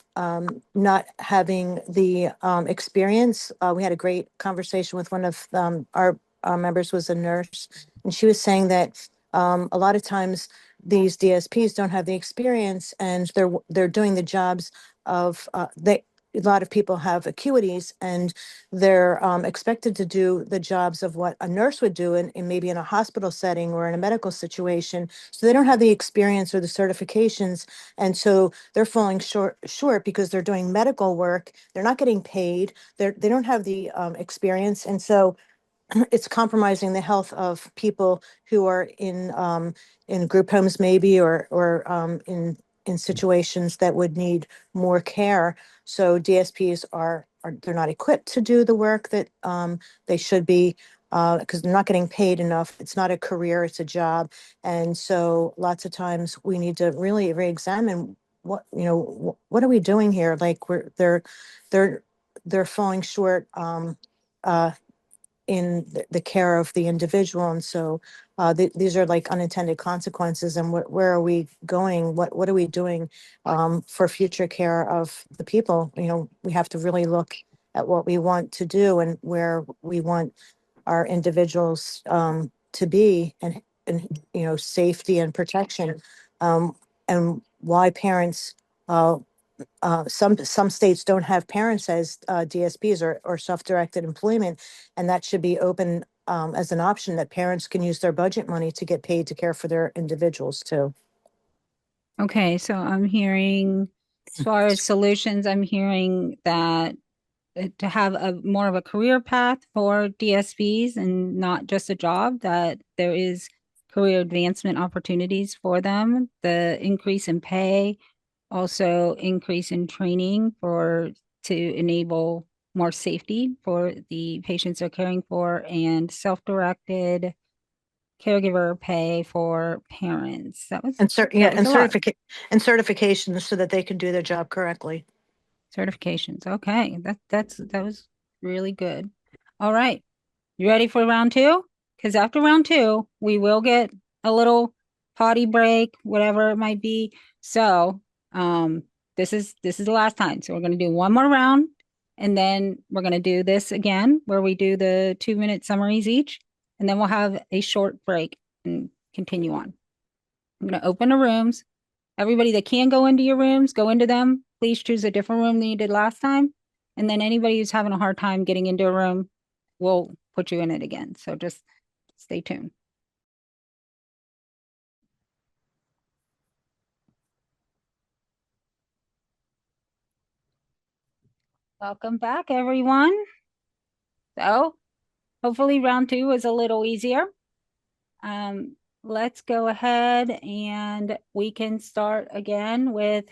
not having the experience, we had a great conversation with one of our members was a nurse, and she was saying that a lot of times these DSPs don't have the experience, and they're doing the jobs of they. A lot of people have acuities, and they're expected to do the jobs of what a nurse would do in maybe in a hospital setting or in a medical situation. So they don't have the experience or the certifications, and so they're falling short because they're doing medical work. They're not getting paid. They don't have the experience, and so it's compromising the health of people who are in group homes maybe or in situations that would need more care. So DSPs are they're not equipped to do the work that they should be because they're not getting paid enough. It's not a career, it's a job. And so lots of times we need to really re-examine what are we doing here? Like they're falling short uh, in the care of the individual. And so these are like unintended consequences. And where are we going? What are we doing for future care of the people? We have to really look at what we want to do and where we want our individuals to be, and safety and protection, and why parents some states don't have parents as DSPs or self-directed employment, and that should be open as an option that parents can use their budget money to get paid to care for their individuals too. Okay, so I'm hearing, as far as solutions, I'm hearing that to have a more of a career path for DSPs and not just a job, that there is career advancement opportunities for them, the increase in pay, also increase in training to enable more safety for the patients they're caring for, and self-directed caregiver pay for parents. That was a lot. Certifications so that they can do their job correctly. Certifications. Okay, that was really good. All right, you ready for round two? Because after round two, we will get a little potty break, whatever it might be. So, this is the last time. So we're gonna do one more round, and then we're gonna do this again, where we do the 2-minute summaries each, and then we'll have a short break and continue on. I'm gonna open the rooms. Everybody that can go into your rooms, go into them. Please choose a different room than you did last time. And then anybody who's having a hard time getting into a room, we'll put you in it again. So just stay tuned. Welcome back, everyone. So hopefully round two was a little easier. Let's go ahead and we can start again with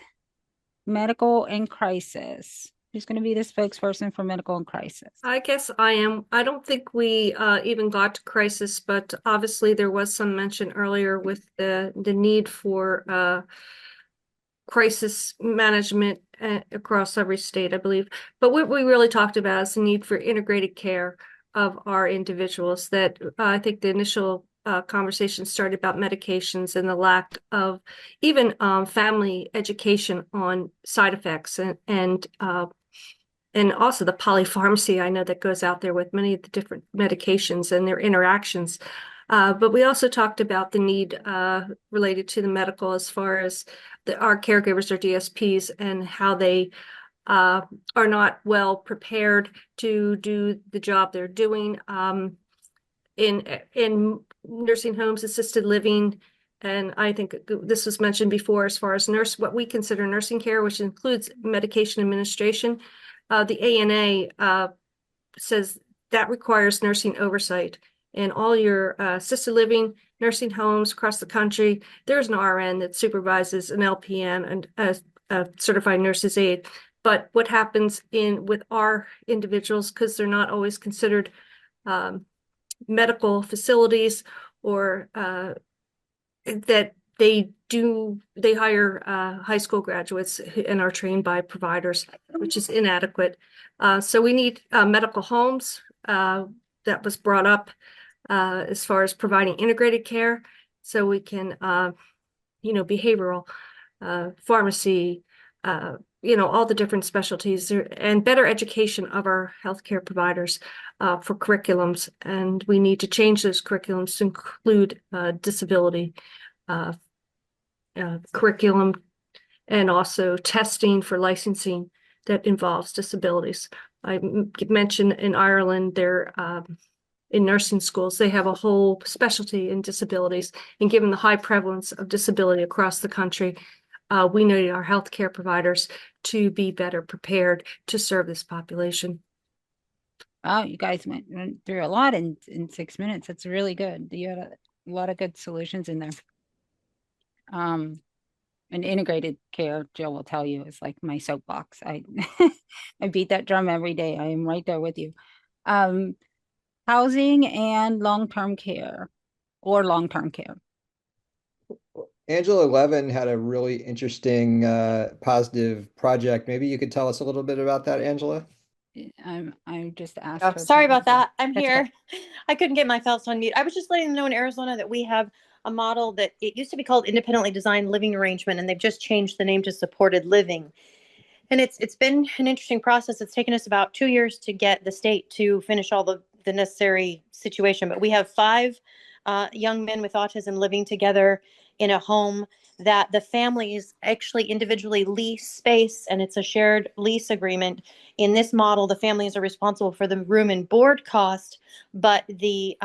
medical and crisis. Who's going to be the spokesperson for medical and crisis? I guess I am. I don't think we even got to crisis, but obviously there was some mention earlier with the need for crisis management across every state, I believe. But what we really talked about is the need for integrated care of our individuals. That I think the initial conversation started about medications and the lack of even family education on side effects and also the polypharmacy I know that goes out there with many of the different medications and their interactions. But we also talked about the need related to the medical as far as our caregivers or DSPs and how they are not well prepared to do the job they're doing in nursing homes, assisted living. And I think this was mentioned before as far as what we consider nursing care, which includes medication administration. The ANA says that requires nursing oversight. In all your assisted living nursing homes across the country, there's an RN that supervises an LPN and a certified nurse's aide. But what happens with our individuals, because they're not always considered medical facilities, or that they hire high school graduates and are trained by providers, which is inadequate. So we need medical homes. That was brought up as far as providing integrated care, so we can behavioral, pharmacy, all the different specialties and better education of our healthcare providers for curriculums. And we need to change those curriculums to include disability curriculum, and also testing for licensing that involves disabilities. I mentioned in Ireland, in nursing schools, they have a whole specialty in disabilities. And given the high prevalence of disability across the country, we need our healthcare providers to be better prepared to serve this population. Wow, you guys went through a lot in 6 minutes. That's really good. You had a lot of good solutions in there. And integrated care, Jill will tell you, is like my soapbox. I I beat that drum every day. I am right there with you. Housing and long-term care, or long-term care. Angela Levin had a really interesting, positive project. Maybe you could tell us a little bit about that, Angela? I just asked Oh, her. sorry about that. I'm That's here. okay. I couldn't get myself on mute. I was just letting them know in Arizona that we have a model that it used to be called independently designed living arrangement, and they've just changed the name to supported living. And it's been an interesting process. It's taken us about 2 years to get the state to finish all the necessary situation. But we have 5 young men with autism living together in a home that the families actually individually lease space, and it's a shared lease agreement. In this model, the families are responsible for the room and board cost, but the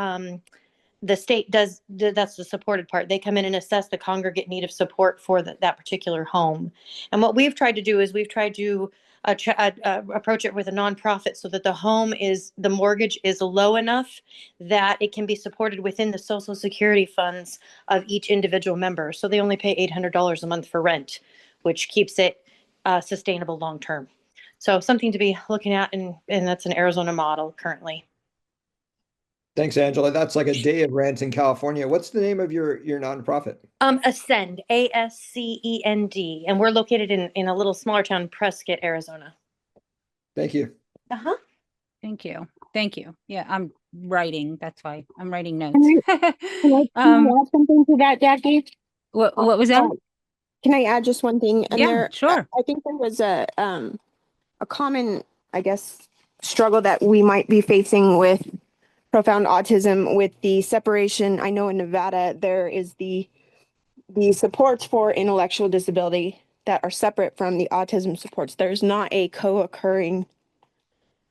state does, that's the supported part. They come in and assess the congregate need of support for that particular home. And what we've tried to do is we've tried to approach it with a nonprofit so that the mortgage is low enough that it can be supported within the Social Security funds of each individual member. So they only pay $800 a month for rent, which keeps it sustainable long term. So something to be looking at, and that's an Arizona model currently. Thanks, Angela. That's like a day of rent in California. What's the name of your nonprofit? Ascend, ASCEND, and we're located in a little smaller town, Prescott, Arizona. Thank you. Uh-huh. Thank you. Thank you. Yeah, I'm writing. That's why I'm writing notes. Can I add something to that, Jackie? What was that? Can I add just one thing? And Yeah, sure. I think there was a common, I guess, struggle that we might be facing with profound autism with the separation. I know in Nevada there is the supports for intellectual disability that are separate from the autism supports. There's not a co-occurring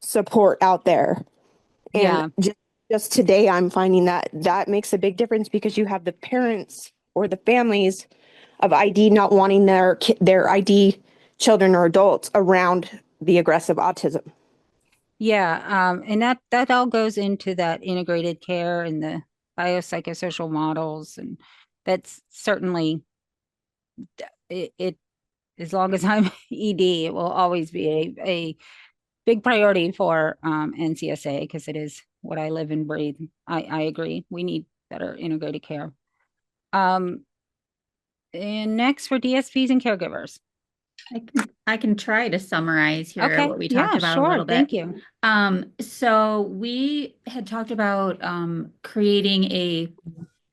support out there. And just today I'm finding that makes a big difference, because you have the parents or the families of ID not wanting their ID children or adults around the aggressive autism. Yeah, and that all goes into that integrated care and the biopsychosocial models, and that's certainly it as long as I'm ED, it will always be a big priority for NCSA, because it is what I live and breathe. I agree. We need better integrated care. And next for DSPs and caregivers. I can try to summarize here what we talked about a little bit. Thank you. So we had talked about creating a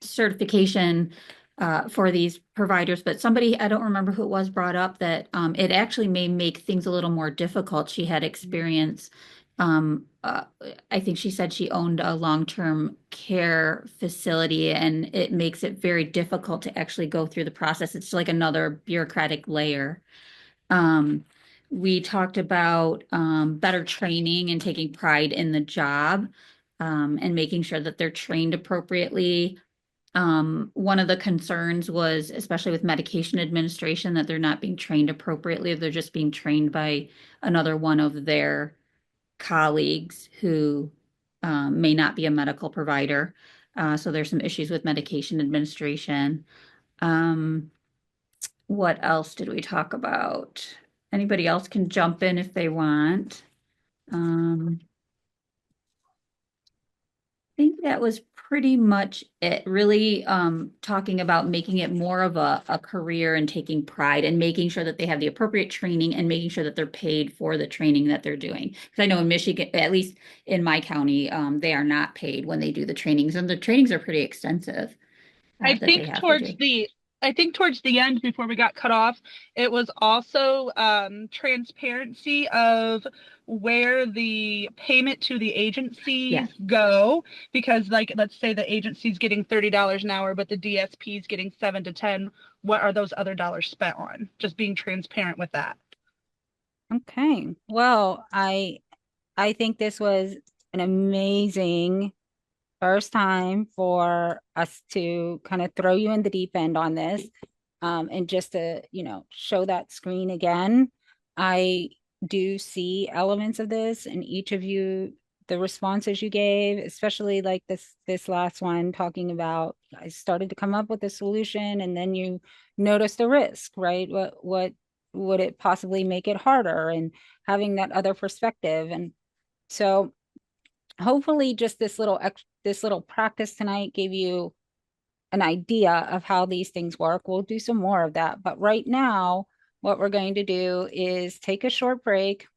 certification for these providers, but somebody, I don't remember who it was, brought up that it actually may make things a little more difficult. She had experience. I think she said she owned a long-term care facility, and it makes it very difficult to actually go through the process. It's like another bureaucratic layer. We talked about better training and taking pride in the job, and making sure that they're trained appropriately. One of the concerns was, especially with medication administration, that they're not being trained appropriately. They're just being trained by another one of their colleagues who may not be a medical provider. So there's some issues with medication administration. What else did we talk about? anybody else can jump in if they want. I think that was pretty much it. Really talking about making it more of a career and taking pride and making sure that they have the appropriate training and making sure that they're paid for the training that they're doing. Because I know in Michigan, at least in my county, they are not paid when they do the trainings, and the trainings are pretty extensive I that they think have to do. I think towards the end, before we got cut off, it was also transparency of where the payment to the agencies Yes. go. Because, like, let's say the agency's getting $30 an hour, but the DSP is getting 7 to 10. What are those other dollars spent on? Just being transparent with that. Okay. Well, I think this was an amazing first time for us to kind of throw you in the deep end on this, and just to, show that screen again. I do see elements of this in each of you, the responses you gave, especially like this last one talking about, I started to come up with a solution and then you noticed a risk, right? What would it possibly make it harder, and having that other perspective. And so hopefully just this little practice tonight gave you an idea of how these things work. We'll do some more of that, but right now what we're going to do is take a short break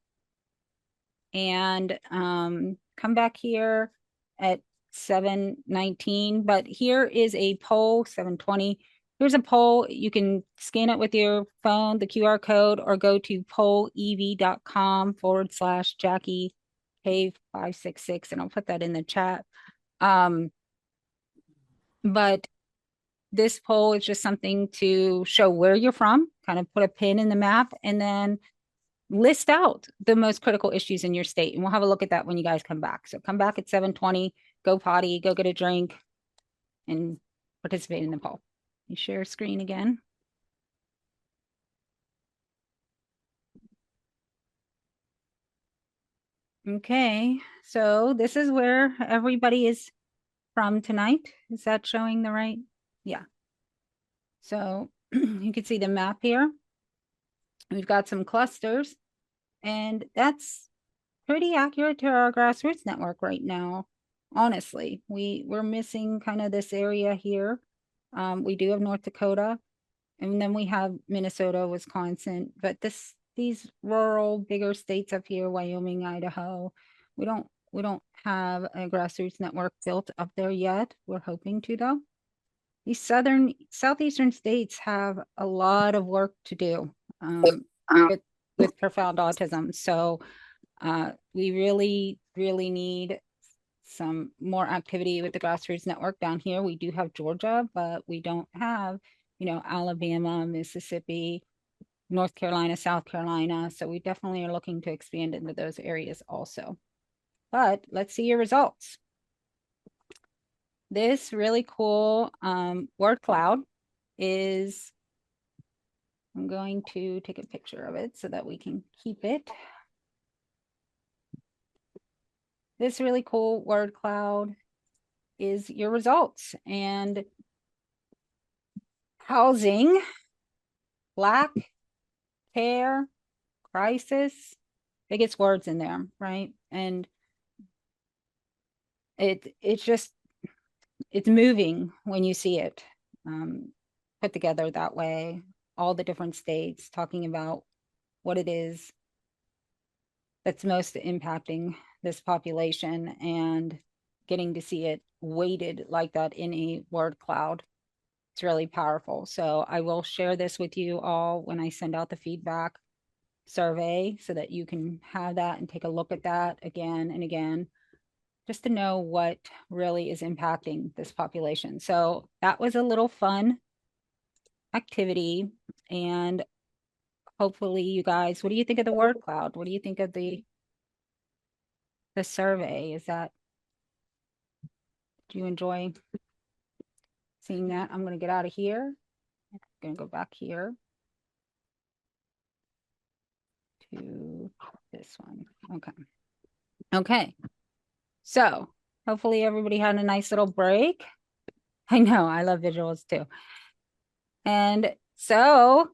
and come back here at 7:19. But here is a poll, 7:20. Here's a poll. You can scan it with your phone, the QR code, or go to pollev.com/Jackie Cave 566, and I'll put that in the chat. But this poll is just something to show where you're from, kind of put a pin in the map, and then list out the most critical issues in your state. And we'll have a look at that when you guys come back. So come back at 7:20, go potty, go get a drink, and participate in the poll. You share screen again. Okay, so this is where everybody is from tonight. Is that showing the right? Yeah. So you can see the map here. We've got some clusters, and that's pretty accurate to our grassroots network right now. Honestly, we're missing kind of this area here. We do have North Dakota, and then we have Minnesota, Wisconsin, but these rural, bigger states up here, Wyoming, Idaho, we don't have a grassroots network built up there yet. We're hoping to, though. These southeastern states have a lot of work to do with profound autism. So we really, really need some more activity with the grassroots network down here. We do have Georgia, but we don't have, Alabama, Mississippi, North Carolina, South Carolina. So we definitely are looking to expand into those areas also. But let's see your results. This really cool word cloud is, I'm going to take a picture of it so that we can keep it. This really cool word cloud is your results. And housing, lack, care, crisis, biggest words in there, right? And it's moving when you see it put together that way. All the different states talking about what it is that's most impacting this population, and getting to see it weighted like that in a word cloud. It's really powerful. So I will share this with you all when I send out the feedback survey so that you can have that and take a look at that again and again, just to know what really is impacting this population. So that was a little fun activity. And hopefully you guys, what do you think of the word cloud? What do you think of the survey? Do you enjoy seeing that? I'm going to get out of here. I'm going to go back here to this one. Okay. So hopefully everybody had a nice little break. I know, I love visuals too. And so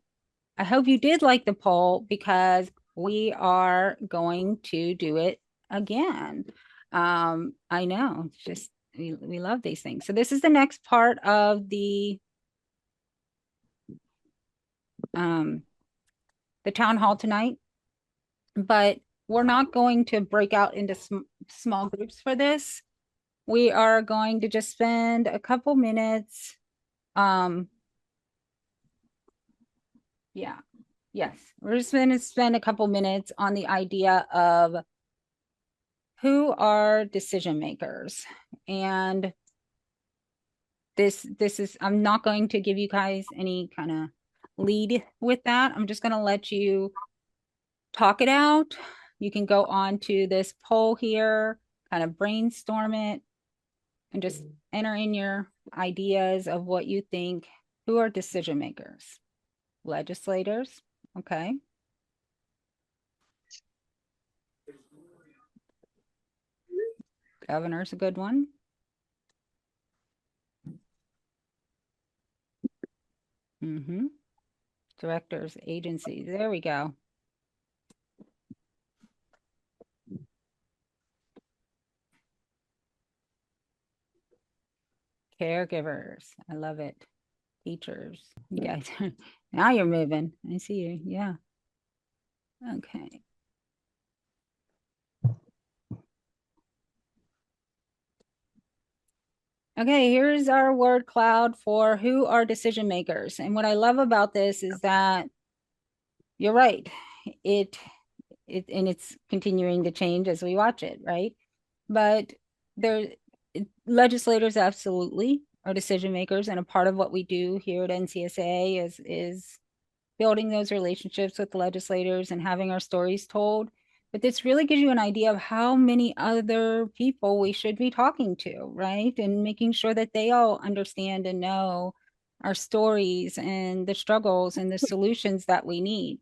I hope you did like the poll because we are going to do it again. I know, it's just we love these things. So this is the next part of the town hall tonight, but we're not going to break out into small groups for this. We are going to just spend a couple minutes. Yeah, yes, we're just going to spend a couple minutes on the idea of who are decision makers. And this is, I'm not going to give you guys any kind of lead with that. I'm just going to let you talk it out. You can go on to this poll here, kind of brainstorm it, and just enter in your ideas of what you think. Who are decision makers? Legislators, okay. Governor's a good one. Directors, agencies, there we go. Caregivers, I love it. Teachers, you guys, now you're moving. I see you, yeah. Okay. Okay, here's our word cloud for who are decision makers. And what I love about this is that you're right. And it's continuing to change as we watch it, right? But legislators absolutely are decision makers, and a part of what we do here at NCSA is building those relationships with legislators and having our stories told. But this really gives you an idea of how many other people we should be talking to, right? And making sure that they all understand and know our stories and the struggles and the solutions that we need.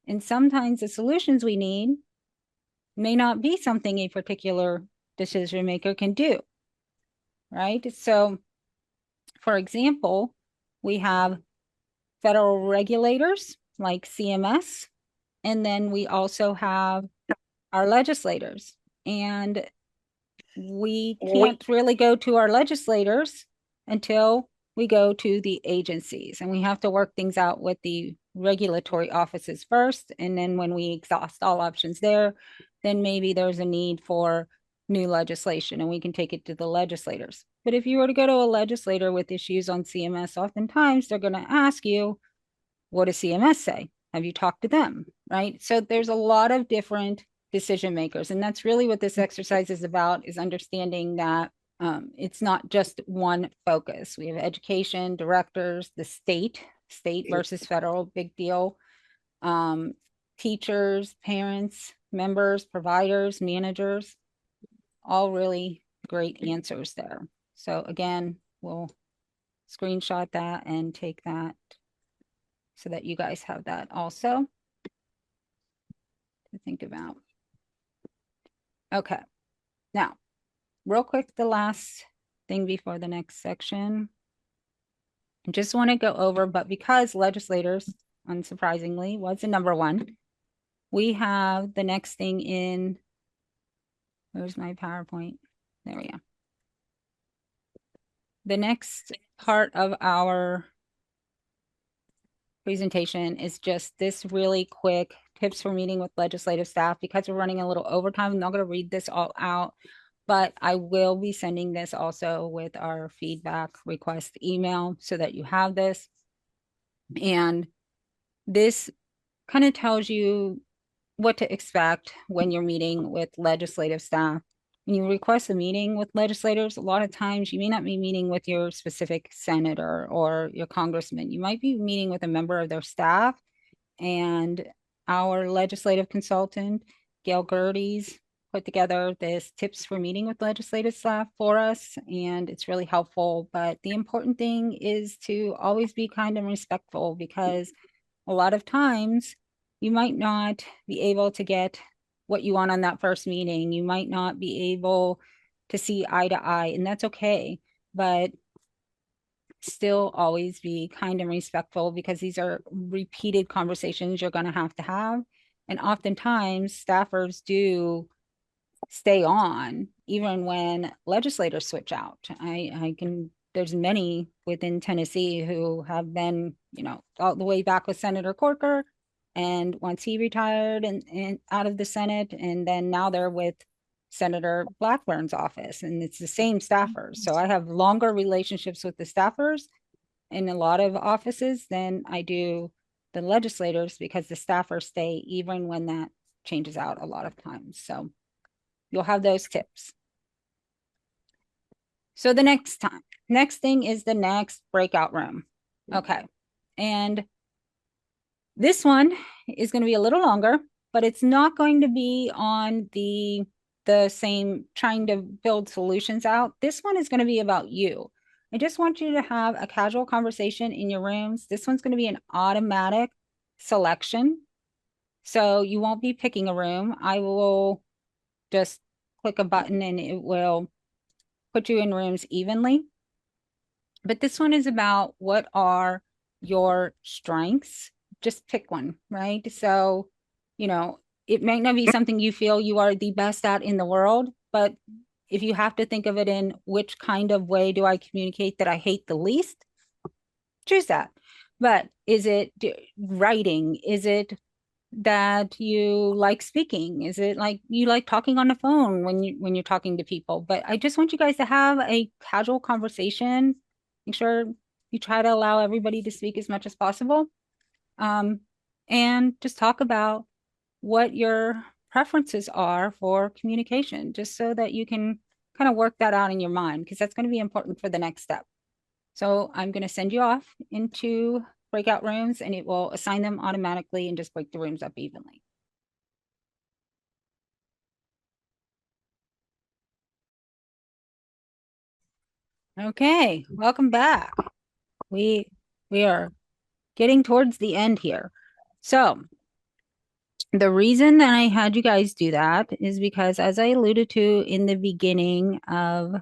And sometimes the solutions we need may not be something a particular decision maker can do, right? So, for example, we have federal regulators like CMS, and then we also have our legislators. And we can't really go to our legislators until we go to the agencies, and we have to work things out with the regulatory offices first. And then when we exhaust all options there, then maybe there's a need for new legislation and we can take it to the legislators. But if you were to go to a legislator with issues on CMS, oftentimes they're going to ask you, what does CMS say? Have you talked to them? Right? So there's a lot of different decision makers. And that's really what this exercise is about, is understanding that it's not just one focus. We have education, directors, the state versus federal, big deal. Teachers, parents, members, providers, managers, all really great answers there. So again, we'll screenshot that and take that so that you guys have that also to think about. Okay, now, real quick, the last thing before the next section. I just want to go over, but because legislators, unsurprisingly, was the number one, we have the next thing in, where's my PowerPoint? There we go. The next part of our presentation is just this really quick tips for meeting with legislative staff. Because we're running a little overtime, I'm not going to read this all out, but I will be sending this also with our feedback request email so that you have this. And this kind of tells you what to expect when you're meeting with legislative staff. When you request a meeting with legislators, a lot of times you may not be meeting with your specific senator or your congressman. You might be meeting with a member of their staff. And our legislative consultant, Gail Gerdes, put together this tips for meeting with legislative staff for us, and it's really helpful. But the important thing is to always be kind and respectful, because a lot of times you might not be able to get what you want on that first meeting. You might not be able to see eye to eye, and that's okay. But still always be kind and respectful, because these are repeated conversations you're going to have. And oftentimes staffers do stay on even when legislators switch out. There's many within Tennessee who have been, all the way back with Senator Corker. And once he retired and out of the Senate, and then now they're with Senator Blackburn's office, and it's the same staffers. So I have longer relationships with the staffers in a lot of offices than I do the legislators, because the staffers stay even when that changes out a lot of times. So you'll have those tips. So the next thing is the next breakout room. Okay. And this one is going to be a little longer, but it's not going to be on the same trying to build solutions out. This one is going to be about you. I just want you to have a casual conversation in your rooms. This one's going to be an automatic selection. So you won't be picking a room. I will just click a button and it will put you in rooms evenly. But this one is about what are your strengths. Just pick one, right? So, it might not be something you feel you are the best at in the world, but if you have to think of it in which kind of way do I communicate that I hate the least, choose that. But is it writing? Is it that you like speaking? Is it like you like talking on the phone when you're talking to people? But I just want you guys to have a casual conversation. Make sure you try to allow everybody to speak as much as possible. And just talk about what your preferences are for communication, just so that you can kind of work that out in your mind, because that's going to be important for the next step. So I'm going to send you off into breakout rooms, and it will assign them automatically and just break the rooms up evenly. Okay, welcome back. We are getting towards the end here. So the reason that I had you guys do that is because, as I alluded to in the beginning of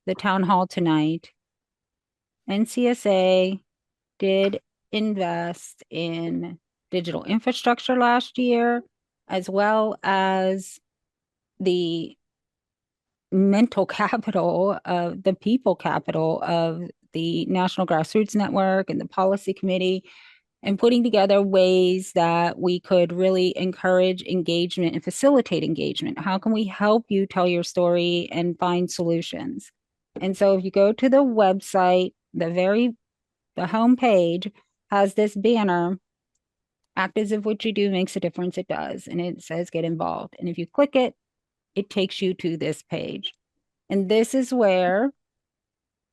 the town hall tonight, NCSA did invest in digital infrastructure last year, as well as the mental capital of the people capital of the National Grassroots Network and the policy committee, and putting together ways that we could really encourage engagement and facilitate engagement. How can we help you tell your story and find solutions? And so if you go to the website, the homepage has this banner, act as if what you do makes a difference. It does. And it says get involved. And if you click it, it takes you to this page. And this is where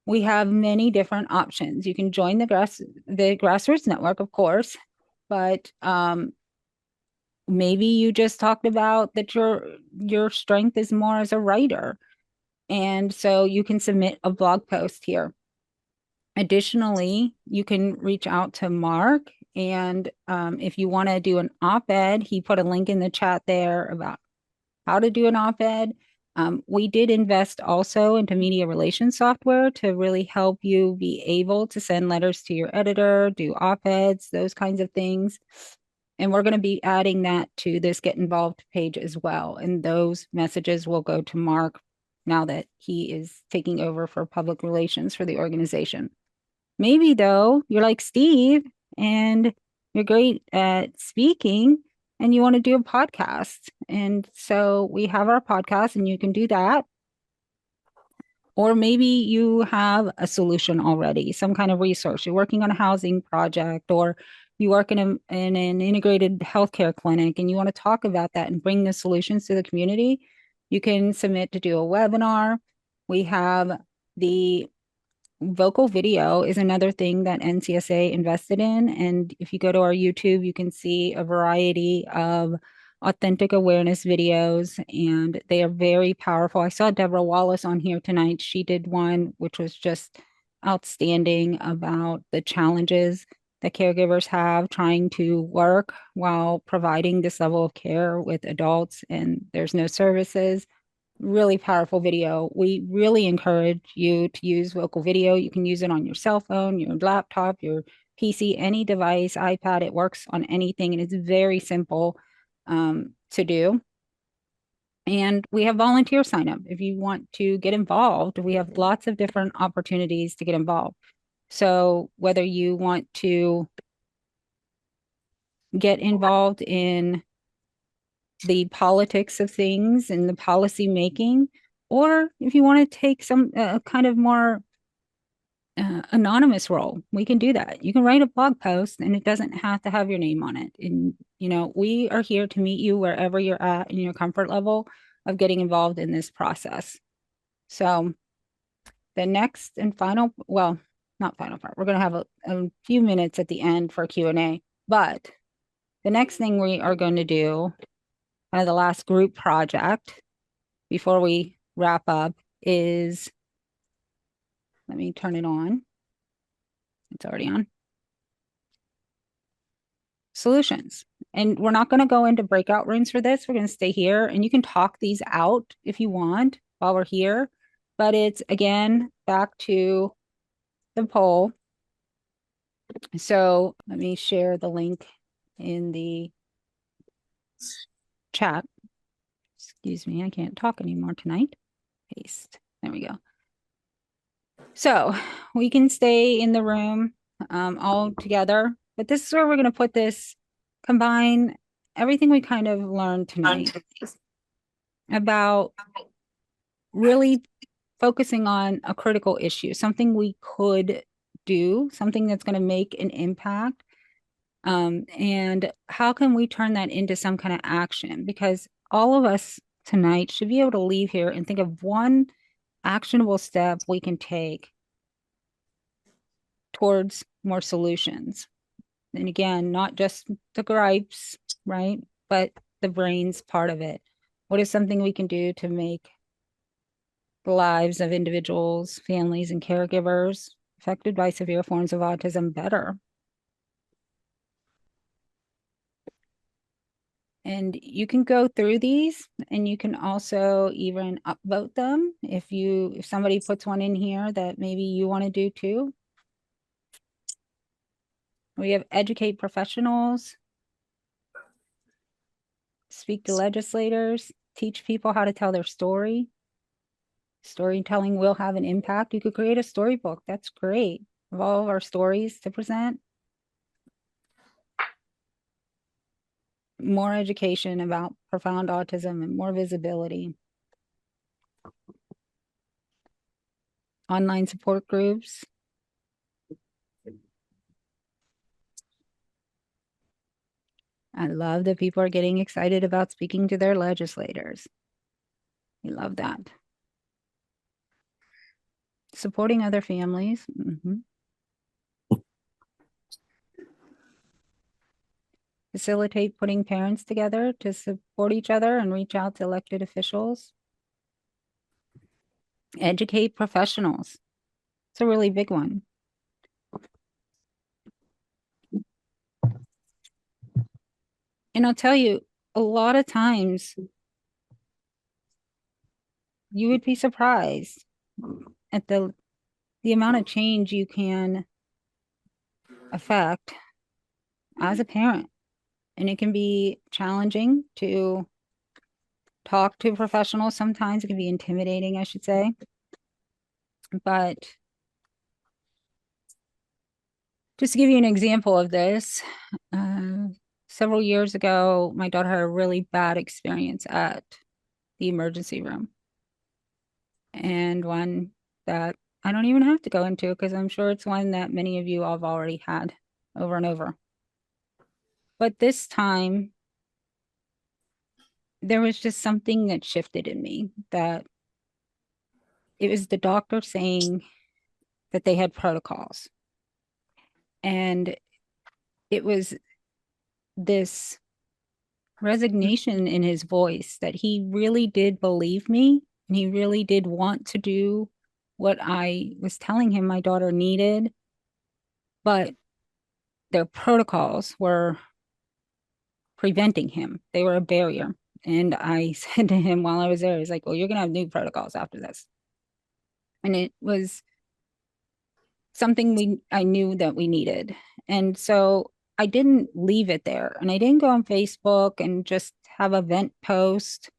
we have many different options. You can join the Grassroots Network, of course, but maybe you just talked about that your strength is more as a writer. And so you can submit a blog post here. Additionally, you can reach out to Mark, and if you want to do an op-ed, he put a link in the chat there about how to do an op-ed. We did invest also into media relations software to really help you be able to send letters to your editor, do op-eds, those kinds of things. And we're going to be adding that to this Get Involved page as well. And those messages will go to Mark now that he is taking over for public relations for the organization. Maybe, though, you're like Steve and you're great at speaking and you want to do a podcast. And so we have our podcast and you can do that. Or maybe you have a solution already, some kind of resource. You're working on a housing project, or you work in an integrated healthcare clinic and you want to talk about that and bring the solutions to the community. You can submit to do a webinar. We have the vocal video is another thing that NCSA invested in. And if you go to our YouTube, you can see a variety of authentic awareness videos, and they are very powerful. I saw Deborah Wallace on here tonight. She did one, which was just outstanding, about the challenges that caregivers have trying to work while providing this level of care with adults, and there's no services. Really powerful video. We really encourage you to use vocal video. You can use it on your cell phone, your laptop, your PC, any device, iPad. It works on anything, and it's very simple to do. And we have volunteer sign up. If you want to get involved, we have lots of different opportunities to get involved. So whether you want to get involved in the politics of things and the policy making, or if you want to take some kind of more anonymous role, we can do that. You can write a blog post and it doesn't have to have your name on it. And, you know, we are here to meet you wherever you're at in your comfort level of getting involved in this process. So the next and final, well, not final part, we're going to have a few minutes at the end for Q&A, but the next thing we are going to do, kind of the last group project before we wrap up, is, let me turn it on. It's already on. Solutions. And we're not going to go into breakout rooms for this. We're going to stay here, and you can talk these out if you want while we're here. But it's, again, back to the poll. So let me share the link in the chat. Excuse me, I can't talk anymore tonight. Paste. There we go. So we can stay in the room all together, but this is where we're going to put this, combine everything we kind of learned tonight about really focusing on a critical issue, something we could do, something that's going to make an impact. And how can we turn that into some kind of action? Because all of us tonight should be able to leave here and think of one actionable step we can take towards more solutions. And again, not just the gripes, right? But the brains part of it. What is something we can do to make the lives of individuals, families, and caregivers affected by severe forms of autism better? And you can go through these, and you can also even upvote them if somebody puts one in here that maybe you want to do too. We have educate professionals, speak to legislators, teach people how to tell their story. Storytelling will have an impact. You could create a storybook. That's great. Of all of our stories to present. More education about profound autism and more visibility. Online support groups. I love that people are getting excited about speaking to their legislators. We love that. Supporting other families. Facilitate putting parents together to support each other and reach out to elected officials. Educate professionals. It's a really big one. And I'll tell you, a lot of times you would be surprised at the amount of change you can affect as a parent. And it can be challenging to talk to professionals. Sometimes it can be intimidating, I should say. But just to give you an example of this, several years ago, my daughter had a really bad experience at the emergency room. And one that I don't even have to go into because I'm sure it's one that many of you have already had over and over. But this time, there was just something that shifted in me, that it was the doctor saying that they had protocols. And it was this resignation in his voice that he really did believe me, and he really did want to do what I was telling him my daughter needed, but their protocols were preventing him. They were a barrier. And I said to him while I was there, he's like, well, you're going to have new protocols after this. And it was something I knew that we needed. And so I didn't leave it there. And I didn't go on Facebook and just have a vent post.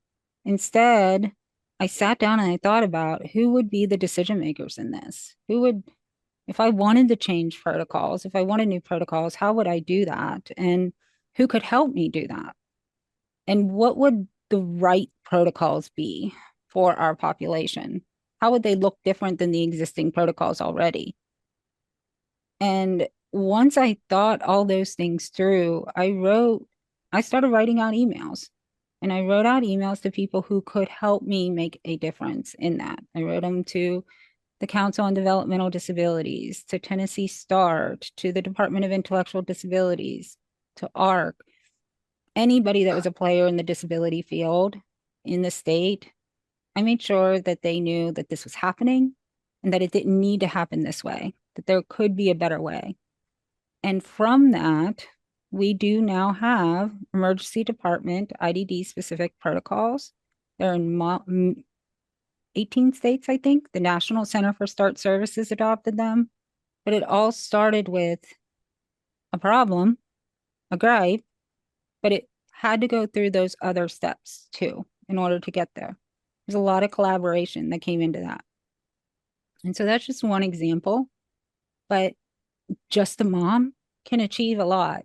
Instead, I sat down and I thought about who would be the decision makers in this? Who would, if I wanted to change protocols, if I wanted new protocols, how would I do that? And who could help me do that? And what would the right protocols be for our population? How would they look different than the existing protocols already? And once I thought all those things through, I started writing out emails. And I wrote out emails to people who could help me make a difference in that. I wrote them to the Council on Developmental Disabilities, to Tennessee START, to the Department of Intellectual Disabilities, to ARC, anybody that was a player in the disability field in the state. I made sure that they knew that this was happening and that it didn't need to happen this way, that there could be a better way. And from that, we do now have emergency department IDD specific protocols. They're in 18 states, I think. The National Center for START Services adopted them. But it all started with a problem, a gripe, but it had to go through those other steps too in order to get there. There's a lot of collaboration that came into that. And so that's just one example, but just a mom can achieve a lot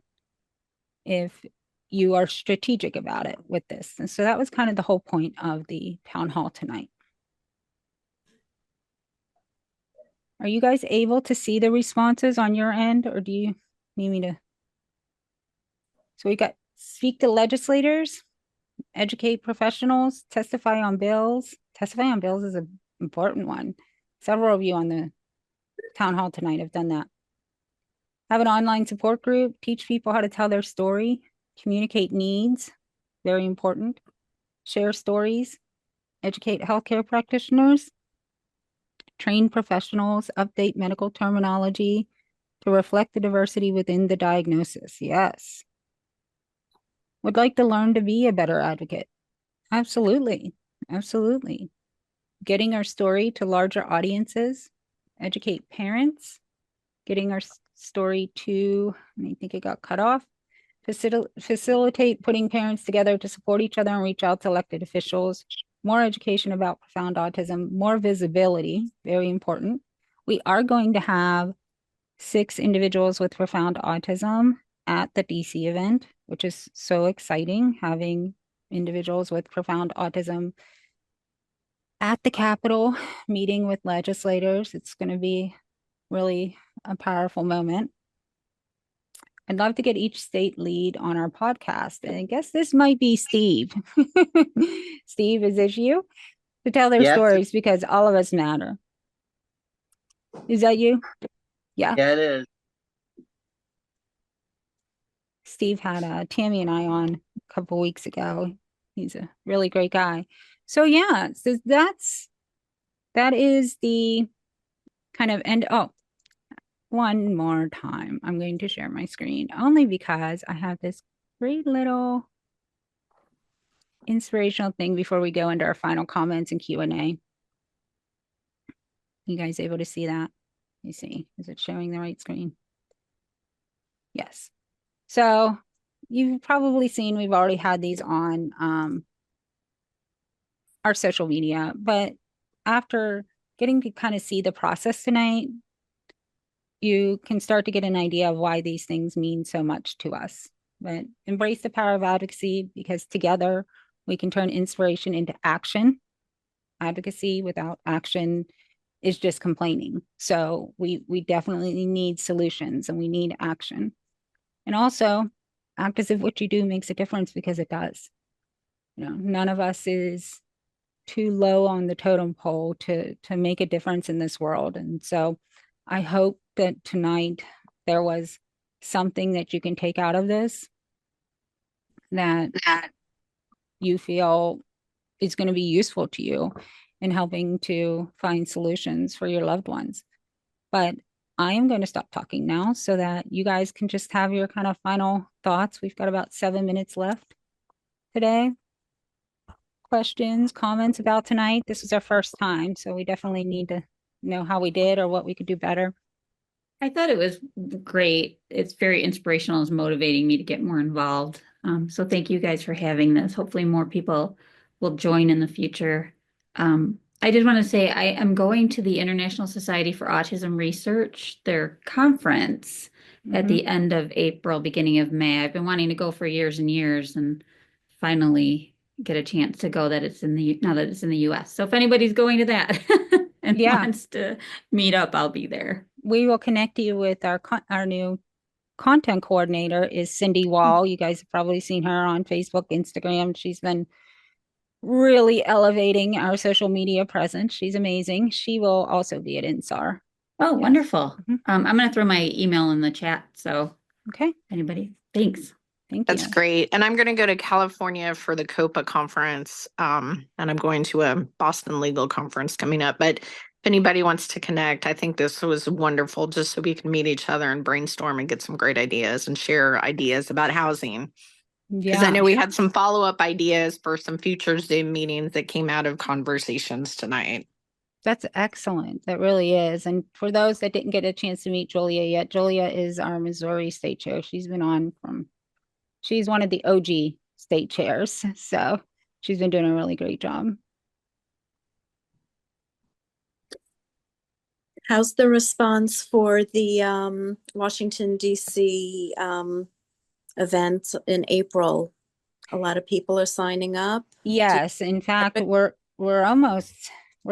if you are strategic about it with this. And so that was kind of the whole point of the town hall tonight. Are you guys able to see the responses on your end, or do you need me to? So we got speak to legislators, educate professionals, testify on bills. Testify on bills is an important one. Several of you on the town hall tonight have done that. Have an online support group, teach people how to tell their story, communicate needs, very important. Share stories, educate healthcare practitioners, train professionals, update medical terminology to reflect the diversity within the diagnosis. Yes. Would like to learn to be a better advocate. Absolutely. Absolutely. Getting our story to larger audiences, educate parents, getting our story to, I think it got cut off, facilitate putting parents together to support each other and reach out to elected officials, more education about profound autism, more visibility, very important. We are going to have 6 individuals with profound autism at the DC event, which is so exciting, having individuals with profound autism at the Capitol meeting with legislators. It's going to be really a powerful moment. I'd love to get each state lead on our podcast. And I guess this might be Steve. Steve, is this you? To tell their stories, because all of us matter. Is that you? Yeah. Yeah, it is. Steve had Tammy and I on a couple weeks ago. He's a really great guy. So yeah, so that is the kind of end. Oh, one more time, I'm going to share my screen only because I have this great little inspirational thing before we go into our final comments and Q&A. You guys able to see that? Let me see. Is it showing the right screen? Yes. So you've probably seen we've already had these on our social media, but after getting to kind of see the process tonight, you can start to get an idea of why these things mean so much to us. But embrace the power of advocacy, because together we can turn inspiration into action. Advocacy without action is just complaining. So we definitely need solutions and we need action. And also act as if what you do makes a difference, because it does. You know, none of us is too low on the totem pole to make a difference in this world. And so I hope that tonight there was something that you can take out of this that you feel is going to be useful to you in helping to find solutions for your loved ones. But I am going to stop talking now so that you guys can just have your kind of final thoughts. We've got about 7 minutes left today. questions, comments about tonight? This is our first time, so we definitely need to know how we did or what we could do better. I thought it was great. It's very inspirational. It's motivating me to get more involved. So thank you guys for having this. Hopefully more people will join in the future. I did want to say I am going to the International Society for Autism Research, their conference at the end of April, beginning of May. I've been wanting to go for years and years and finally get a chance to go now that it's in the US. So if anybody's going to that and wants to meet up, I'll be there. We will connect you with our new content coordinator is Cindy Wall. You guys have probably seen her on Facebook, Instagram. She's been really elevating our social media presence. She's amazing. She will also be at INSAR. Oh, wonderful. I'm going to throw my email in the chat. So, okay. Anybody? Thanks. Thank you. That's great. And I'm going to go to California for the COPA conference. And I'm going to a Boston legal conference coming up. But if anybody wants to connect, I think this was wonderful just so we can meet each other and brainstorm and get some great ideas and share ideas about housing. Because I know we had some follow-up ideas for some future Zoom meetings that came out of conversations tonight. That's excellent. That really is. And for those that didn't get a chance to meet Julia yet, Julia is our Missouri state chair. She's been on she's one of the OG state chairs. So she's been doing a really great job. How's the response for the Washington, D.C. Event in April? A lot of people are signing up. Yes. In fact, we're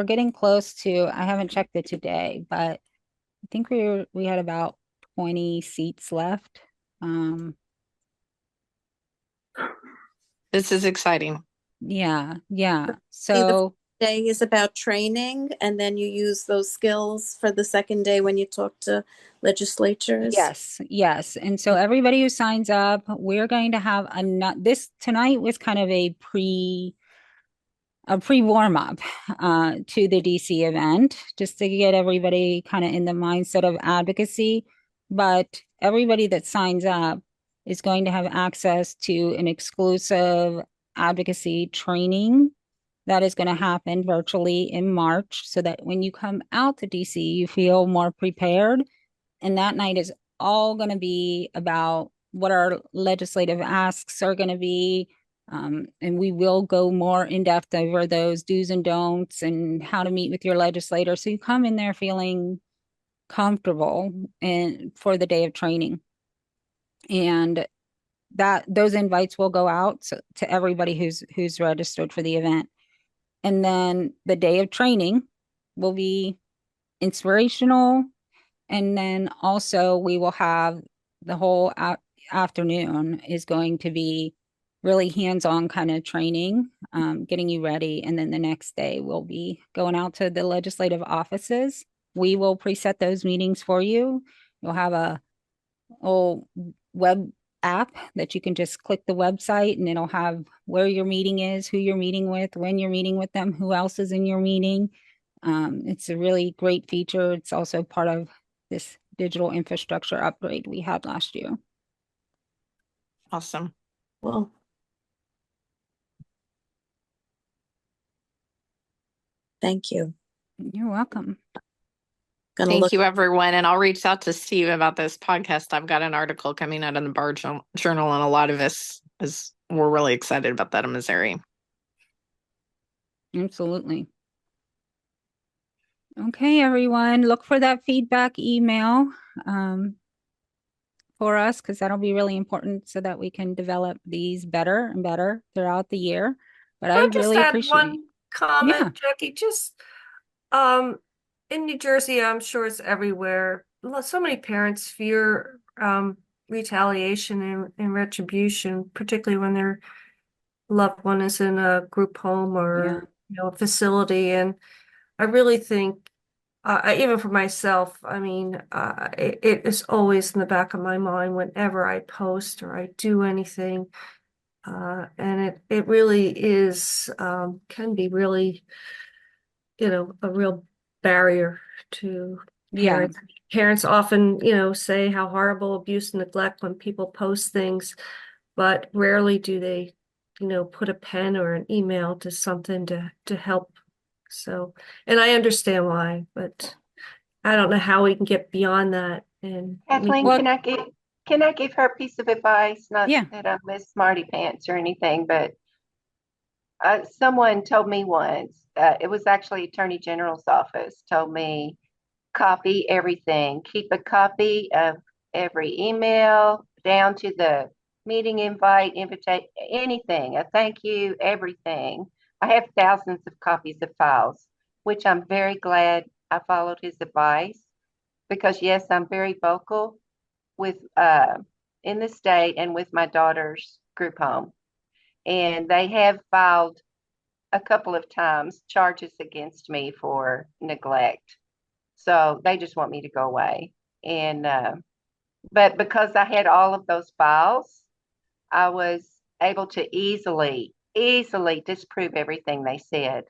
getting close to, I haven't checked it today, but I think we had about 20 seats left. This is exciting. Yeah. So the day is about training, and then you use those skills for the second day when you talk to legislatures. Yes. And so everybody who signs up, we're going to have this tonight was kind of a pre warm up to the DC event, just to get everybody kind of in the mindset of advocacy. But everybody that signs up is going to have access to an exclusive advocacy training that is going to happen virtually in March, so that when you come out to DC, you feel more prepared. And that night is all going to be about what our legislative asks are going to be. And we will go more in depth over those do's and don'ts and how to meet with your legislator. So you come in there feeling comfortable and for the day of training. And those invites will go out to everybody who's registered for the event. And then the day of training will be inspirational. And then also we will have the whole afternoon is going to be really hands-on kind of training, getting you ready. And then the next day we'll be going out to the legislative offices. We will preset those meetings for you. You'll have a web app that you can just click the website, and it'll have where your meeting is, who you're meeting with, when you're meeting with them, who else is in your meeting. It's a really great feature. It's also part of this digital infrastructure upgrade we had last year. Awesome. Well, thank you. You're welcome. Thank you, everyone. And I'll reach out to Steve about this podcast. I've got an article coming out in the Bar Journal, and a lot of us we're really excited about that in Missouri. Absolutely. Okay, everyone, look for that feedback email for us, because that'll be really important so that we can develop these better and better throughout the year. But I really appreciate one comment, Jackie. Just in New Jersey, I'm sure it's everywhere. So many parents fear retaliation and retribution, particularly when their loved one is in a group home or a facility. And I really think, even for myself, I mean, it is always in the back of my mind whenever I post or I do anything. And it really is, can be really, a real barrier to parents. Parents often, say how horrible abuse and neglect when people post things, but rarely do they put a pen or an email to something to help. So, and I understand why, but I don't know how we can get beyond that. And Kathleen, Well, can I give her a piece of advice? Not yeah. that I'm Miss Smarty Pants or anything, but someone told me once, it was actually Attorney General's office, told me copy everything. Keep a copy of every email down to the meeting invite, invitation, anything, a thank you, everything. I have thousands of copies of files, which I'm very glad I followed his advice because yes, I'm very vocal with in the state and with my daughter's group home. And they have filed a couple of times charges against me for neglect. So they just want me to go away. And but because I had all of those files, I was able to easily disprove everything they said.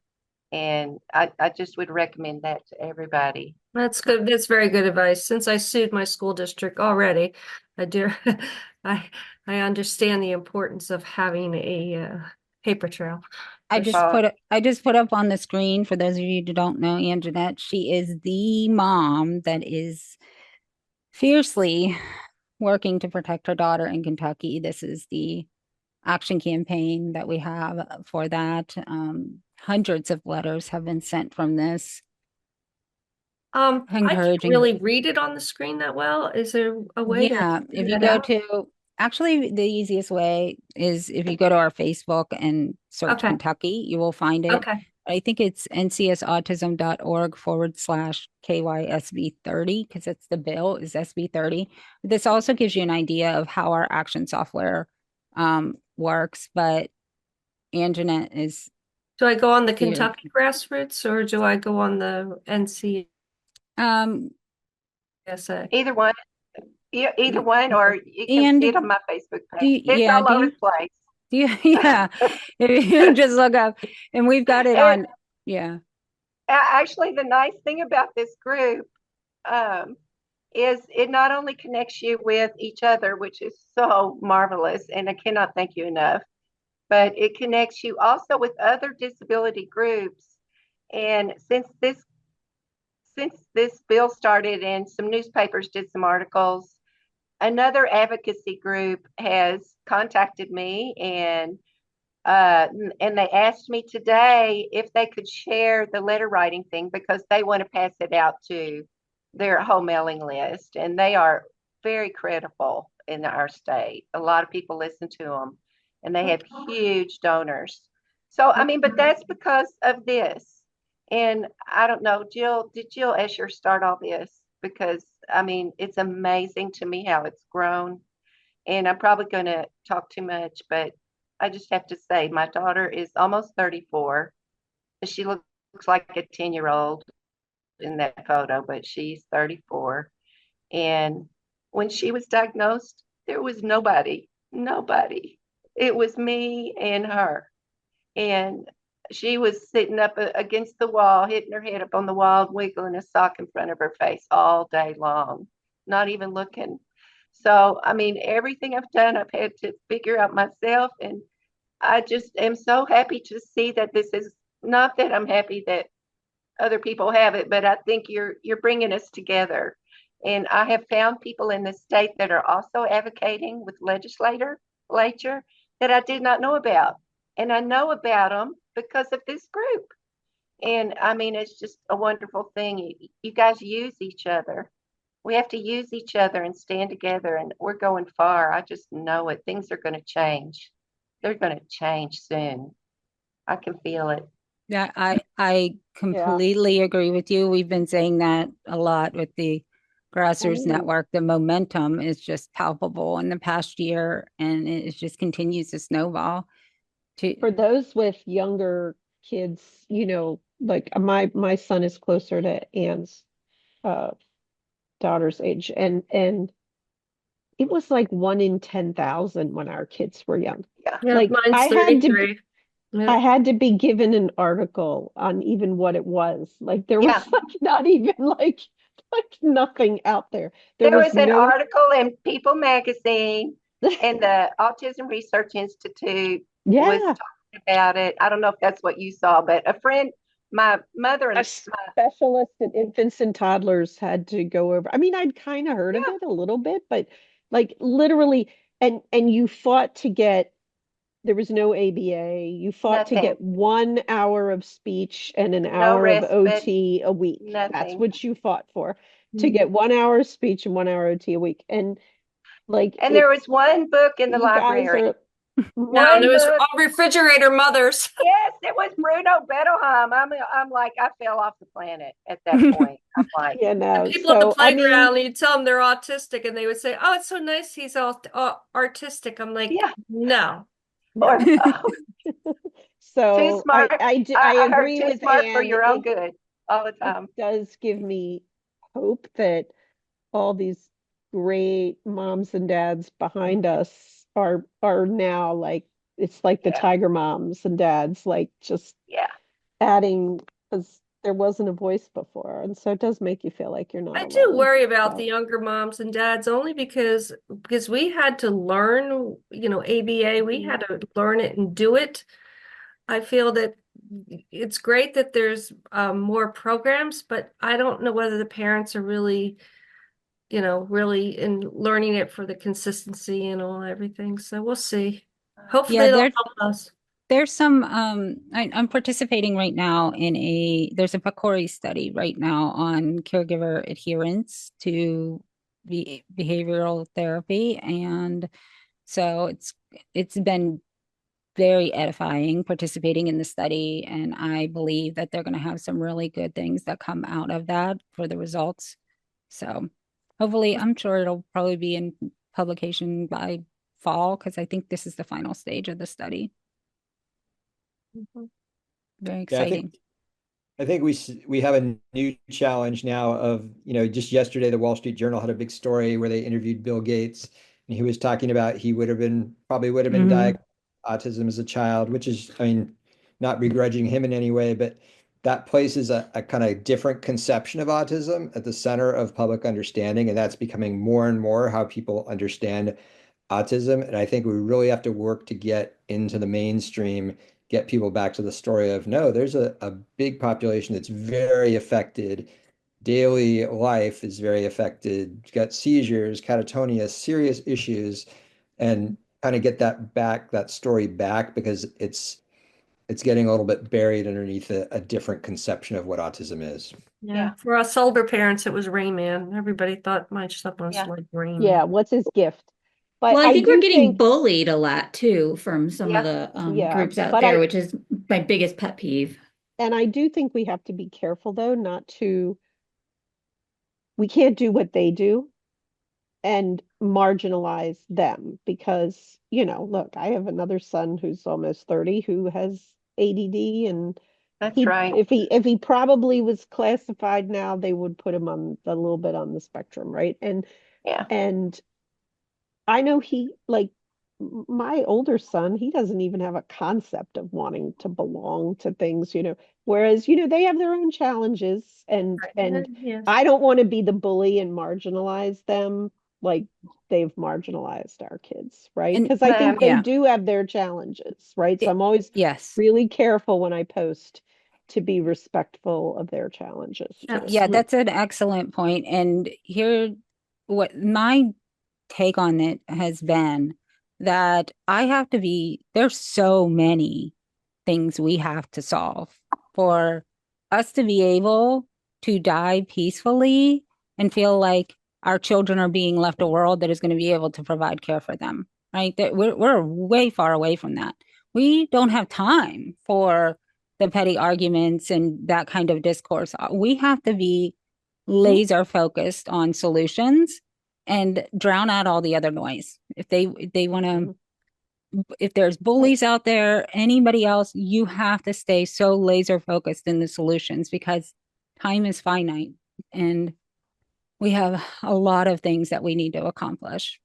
And I just would recommend that to everybody. that's good. That's very good advice. Since I sued my school district already, I do. I I understand the importance of having a paper trail. I for just sure. put up on the screen for those of you who don't know Anjanette. She is the mom that is fiercely working to protect her daughter in Kentucky. This is the action campaign that we have for that. Hundreds of letters have been sent from this, I can't encouraging. really read it on the screen that well. Is there a way Yeah, to if figure you that go out? to, actually, the easiest way is if you go to our Facebook and search Okay. Kentucky, you will find it. Okay. I think it's ncsautism.org/KYSB30 because it's the bill is SB 30. This also gives you an idea of how our action software works, but Anjanette is Do I go on the here. Kentucky Grassroots or do I go on the NCSA? Either one. Either one, or you can And see it on my Facebook do page. you, It's yeah, all over the place. do you, yeah, if you just look up and we've got it And on, yeah. actually, the nice thing about this group um, is it not only connects you with each other, which is so marvelous, and I cannot thank you enough, but it connects you also with other disability groups. And since this bill started and some newspapers did some articles, another advocacy group has contacted me and they asked me today if they could share the letter writing thing because they want to pass it out to their whole mailing list. And they are very credible in our state. A lot of people listen to them and they have huge donors. So, I mean, but that's because of this. And I don't know, Jill, did Jill Escher start all this? Because, I mean, it's amazing to me how it's grown. And I'm probably going to talk too much, but I just have to say, my daughter is almost 34. She looks like a 10-year-old in that photo, but she's 34. And when she was diagnosed, there was nobody. It was me and her. And she was sitting up against the wall, hitting her head up on the wall, wiggling a sock in front of her face all day long, not even looking. So, I mean, everything I've done, I've had to figure out myself. And I just am so happy to see that this is not that I'm happy that other people have it, but I think you're bringing us together. And I have found people in the state that are also advocating with legislature that I did not know about. And I know about them because of this group. And I mean, it's just a wonderful thing. You guys use each other. We have to use each other and stand together, and we're going far. I just know it. Things are going to change. They're going to change soon. I can feel it. Yeah, I completely agree with you. We've been saying that a lot with the Grassroots Network. The momentum is just palpable in the past year, and it just continues to snowball. For those with younger kids, like my son is closer to Anne's daughter's age, and it was like 1 in 10,000 when our kids were young. Yeah. Like mine's I had to 33. I had to be given an article on even what it was. Like there was like not even like nothing out there. There was an no article in People magazine And the Autism Research Institute was Yeah, talking about it. I don't know if that's what you saw, but a friend, my mother a and specialist in infants and toddlers had to go over. I mean, I'd kind of heard of yeah, it a little bit, but like literally, and you fought to get, there was no ABA. You fought to nothing, get 1 hour of speech and an no hour of respite, OT a week. That's nothing. what you fought for, to Mhm. get 1 hour of speech and 1 hour OT a week. And like And it, there was one book in the you guys library, are No, it one was book. refrigerator mothers. Yes, it was Bruno Bettelheim. I'm like, I fell off the planet at that point. I'm like, you The know, people at the so I mean, playground, you tell them they're autistic, and they would say, "Oh, it's so nice he's all artistic." I'm like, yeah, no, or no. oh, too so smart. I I heard agree too with smart for Anne. your own good all the It time. does give me hope that all these great moms and dads behind us are now like, it's like the Yeah, tiger moms and dads, like just yeah. adding, because there wasn't a voice before, and so it does make you feel like you're not I do alone. worry about the So younger moms and dads only because we had to learn, ABA, we mhm. had to learn it and do it. I feel that it's great that there's more programs, but I don't know whether the parents are really, really in learning it for the consistency and all everything. So we'll see. Hopefully Yeah, it'll help us. there's some I'm participating right now in there's a PCORI study right now on caregiver adherence to behavioral therapy. And so it's been very edifying participating in the study, and I believe that they're going to have some really good things that come out of that for the results. So hopefully, I'm sure it'll probably be in publication by fall, because I think this is the final stage of the study. Mhm. Very Yeah, exciting. I think we have a new challenge now of, just yesterday the Wall Street Journal had a big story where they interviewed Bill Gates, and he was talking about he probably would have been Mhm. diagnosed with autism as a child, which is, I mean, not begrudging him in any way, but that places a kind of different conception of autism at the center of public understanding, and that's becoming more and more how people understand autism. And I think we really have to work to get into the mainstream, get people back to the story of no, there's a big population that's very affected. Daily life is very affected. Got seizures, catatonia, serious issues, and kind of get that story back, because it's getting a little bit buried underneath a different conception of what autism is. Yeah. For us older parents, it was Rain Man. Everybody thought my son was Yeah. like Rain Yeah, Man. what's his gift? But Well, I I think we're do getting think, bullied a lot too from some of Yeah. the yeah, groups out but there, which is my biggest pet peeve. I do think we have to be careful though, not to, we can't do what they do and marginalize them, because, look, I have another son who's almost 30 who has ADD, and That's right. if he probably was classified now, they would put him on a little bit on the spectrum, right? Yeah. And I know he, like, my older son, he doesn't even have a concept of wanting to belong to things, whereas, they have their own challenges, and Yes. I don't want to be the bully and marginalize them like they've marginalized our kids, right? And Because I think they yeah, do have their challenges, right? So I'm always yes. really careful when I post to be respectful of their challenges too. Yeah, Absolutely. that's an excellent point. And here, what my take on it has been, that there's so many things we have to solve for us to be able to die peacefully and feel like our children are being left a world that is going to be able to provide care for them, right? That we're way far away from that. We don't have time for the petty arguments and that kind of discourse. We have to be Mhm. laser focused on solutions and drown out all the other noise. If they want to, Mhm. if there's bullies out there, anybody else, you have to stay so laser focused in the solutions, because time is finite and we have a lot of things that we need to accomplish.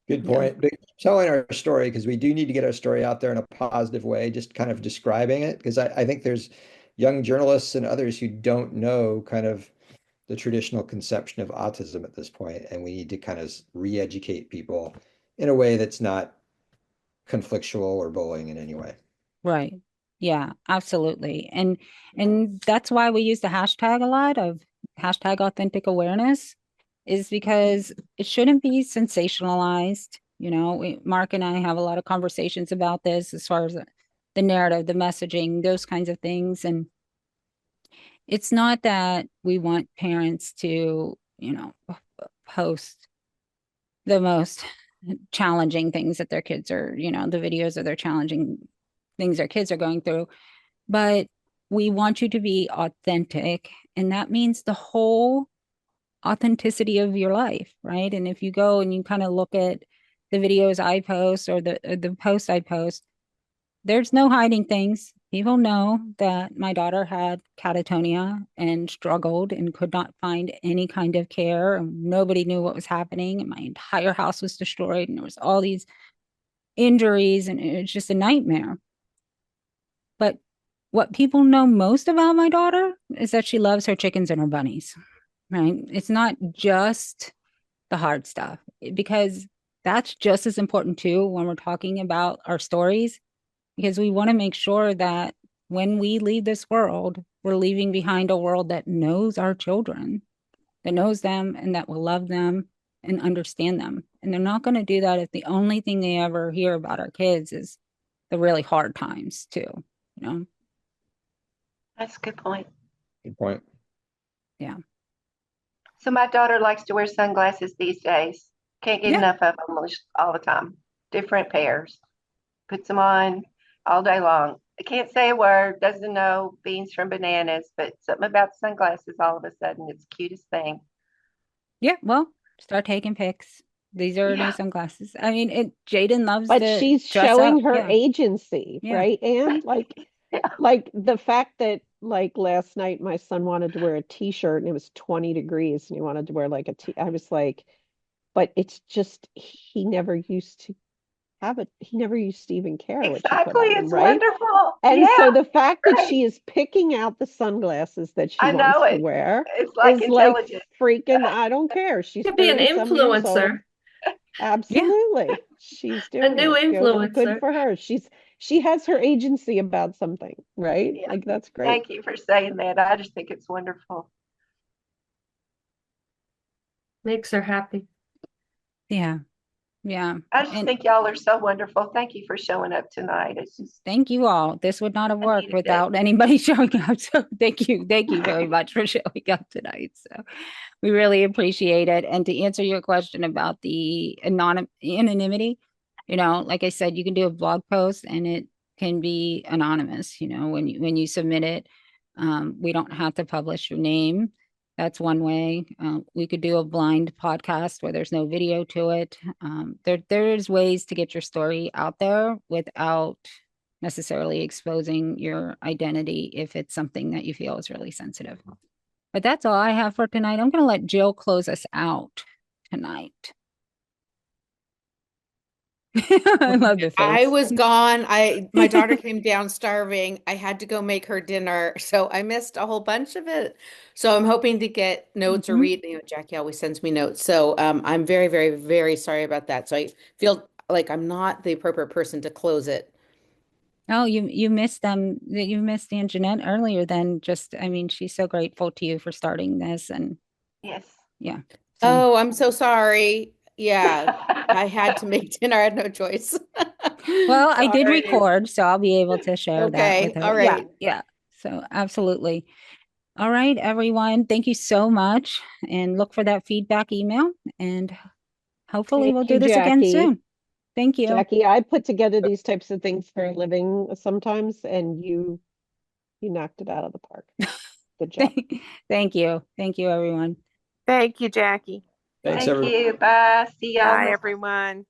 Good Yeah. point. But telling our story, because we do need to get our story out there in a positive way, just kind of describing it, because I think there's young journalists and others who don't know kind of the traditional conception of autism at this point, and we need to kind of re-educate people in a way that's not conflictual or bullying in any way. Right. Yeah, absolutely. And that's why we use the hashtag a lot of hashtag authentic awareness, is because it shouldn't be sensationalized. Mark and I have a lot of conversations about this as far as the narrative, the messaging, those kinds of things. And it's not that we want parents to, post the most challenging things that their kids are, the videos of their challenging things their kids are going through, but we want you to be authentic. And that means the whole authenticity of your life, right? And if you go and you kind of look at the videos I post or the posts I post, there's no hiding things. People know that my daughter had catatonia and struggled and could not find any kind of care. And nobody knew what was happening. And my entire house was destroyed. And there was all these injuries, and it was just a nightmare. But what people know most about my daughter is that she loves her chickens and her bunnies, right? It's not just the hard stuff, because that's just as important too when we're talking about our stories, because we want to make sure that when we leave this world, we're leaving behind a world that knows our children, that knows them, and that will love them and understand them. And they're not going to do that if the only thing they ever hear about our kids is the really hard times too, you know? That's a good point. Good point. Yeah. So my daughter likes to wear sunglasses these days. Can't get enough of them all the time. Different pairs. Puts them on all day long. I can't say a word, doesn't know beans from bananas, but something about sunglasses all of a sudden, it's the cutest thing. Yeah, well, start taking pics. These are new sunglasses. I mean, Jaden loves But to she's dress showing up. her Yeah. agency, Yeah. right? And like the fact that like last night my son wanted to wear a t-shirt and it was 20 degrees and he wanted to wear like I was like, but it's just he never used to he never used to even care what you put on him, It's right? wonderful. And so the fact that right. she is picking out the sunglasses that she I know wants to it. wear It's like is like intelligent. freaking, I don't care. She's Could be an 30 some years old. influencer. Absolutely. She's A doing new it. Good influencer. for her. She has her agency about something, right? Yeah. Like that's great. Thank you for saying that. I just think it's wonderful. Makes her happy. Yeah. Yeah. I just think y'all are so wonderful. Thank you for showing up tonight. It's just Thank you all. This would not have worked needed it. without anybody showing up. So thank you. Thank you very much for showing up tonight. So we really appreciate it. And to answer your question about the anonymity, like I said, you can do a blog post and it can be anonymous, when you submit it. We don't have to publish your name. That's one way. We could do a blind podcast where there's no video to it. There's ways to get your story out there without necessarily exposing your identity if it's something that you feel is really sensitive. But that's all I have for tonight. I'm going to let Jill close us out tonight. I love the face. I was gone. My daughter came down starving. I had to go make her dinner, so I missed a whole bunch of it. So I'm hoping to get notes or read. Jackie always sends me notes. So I'm very, very, very sorry about that. So I feel like I'm not the appropriate person to close it. Oh, you missed them. You missed Aunt Jeanette earlier. Then I mean, she's so grateful to you for starting this, and yes, yeah. Oh, I'm so sorry. Yeah, I had to make dinner. I had no choice. Well, I did record, so I'll be able to share that with her. All right. Yeah. So absolutely. All right, everyone. Thank you so much, and look for that feedback email, and hopefully we'll do this again soon. Thank you. Jackie, I put together these types of things for a living sometimes, and you knocked it out of the park. Good job. Thank you. Thank you, everyone. Thank you, Jackie. Thanks, Thank everyone. you. Bye. See y'all. Bye, everyone.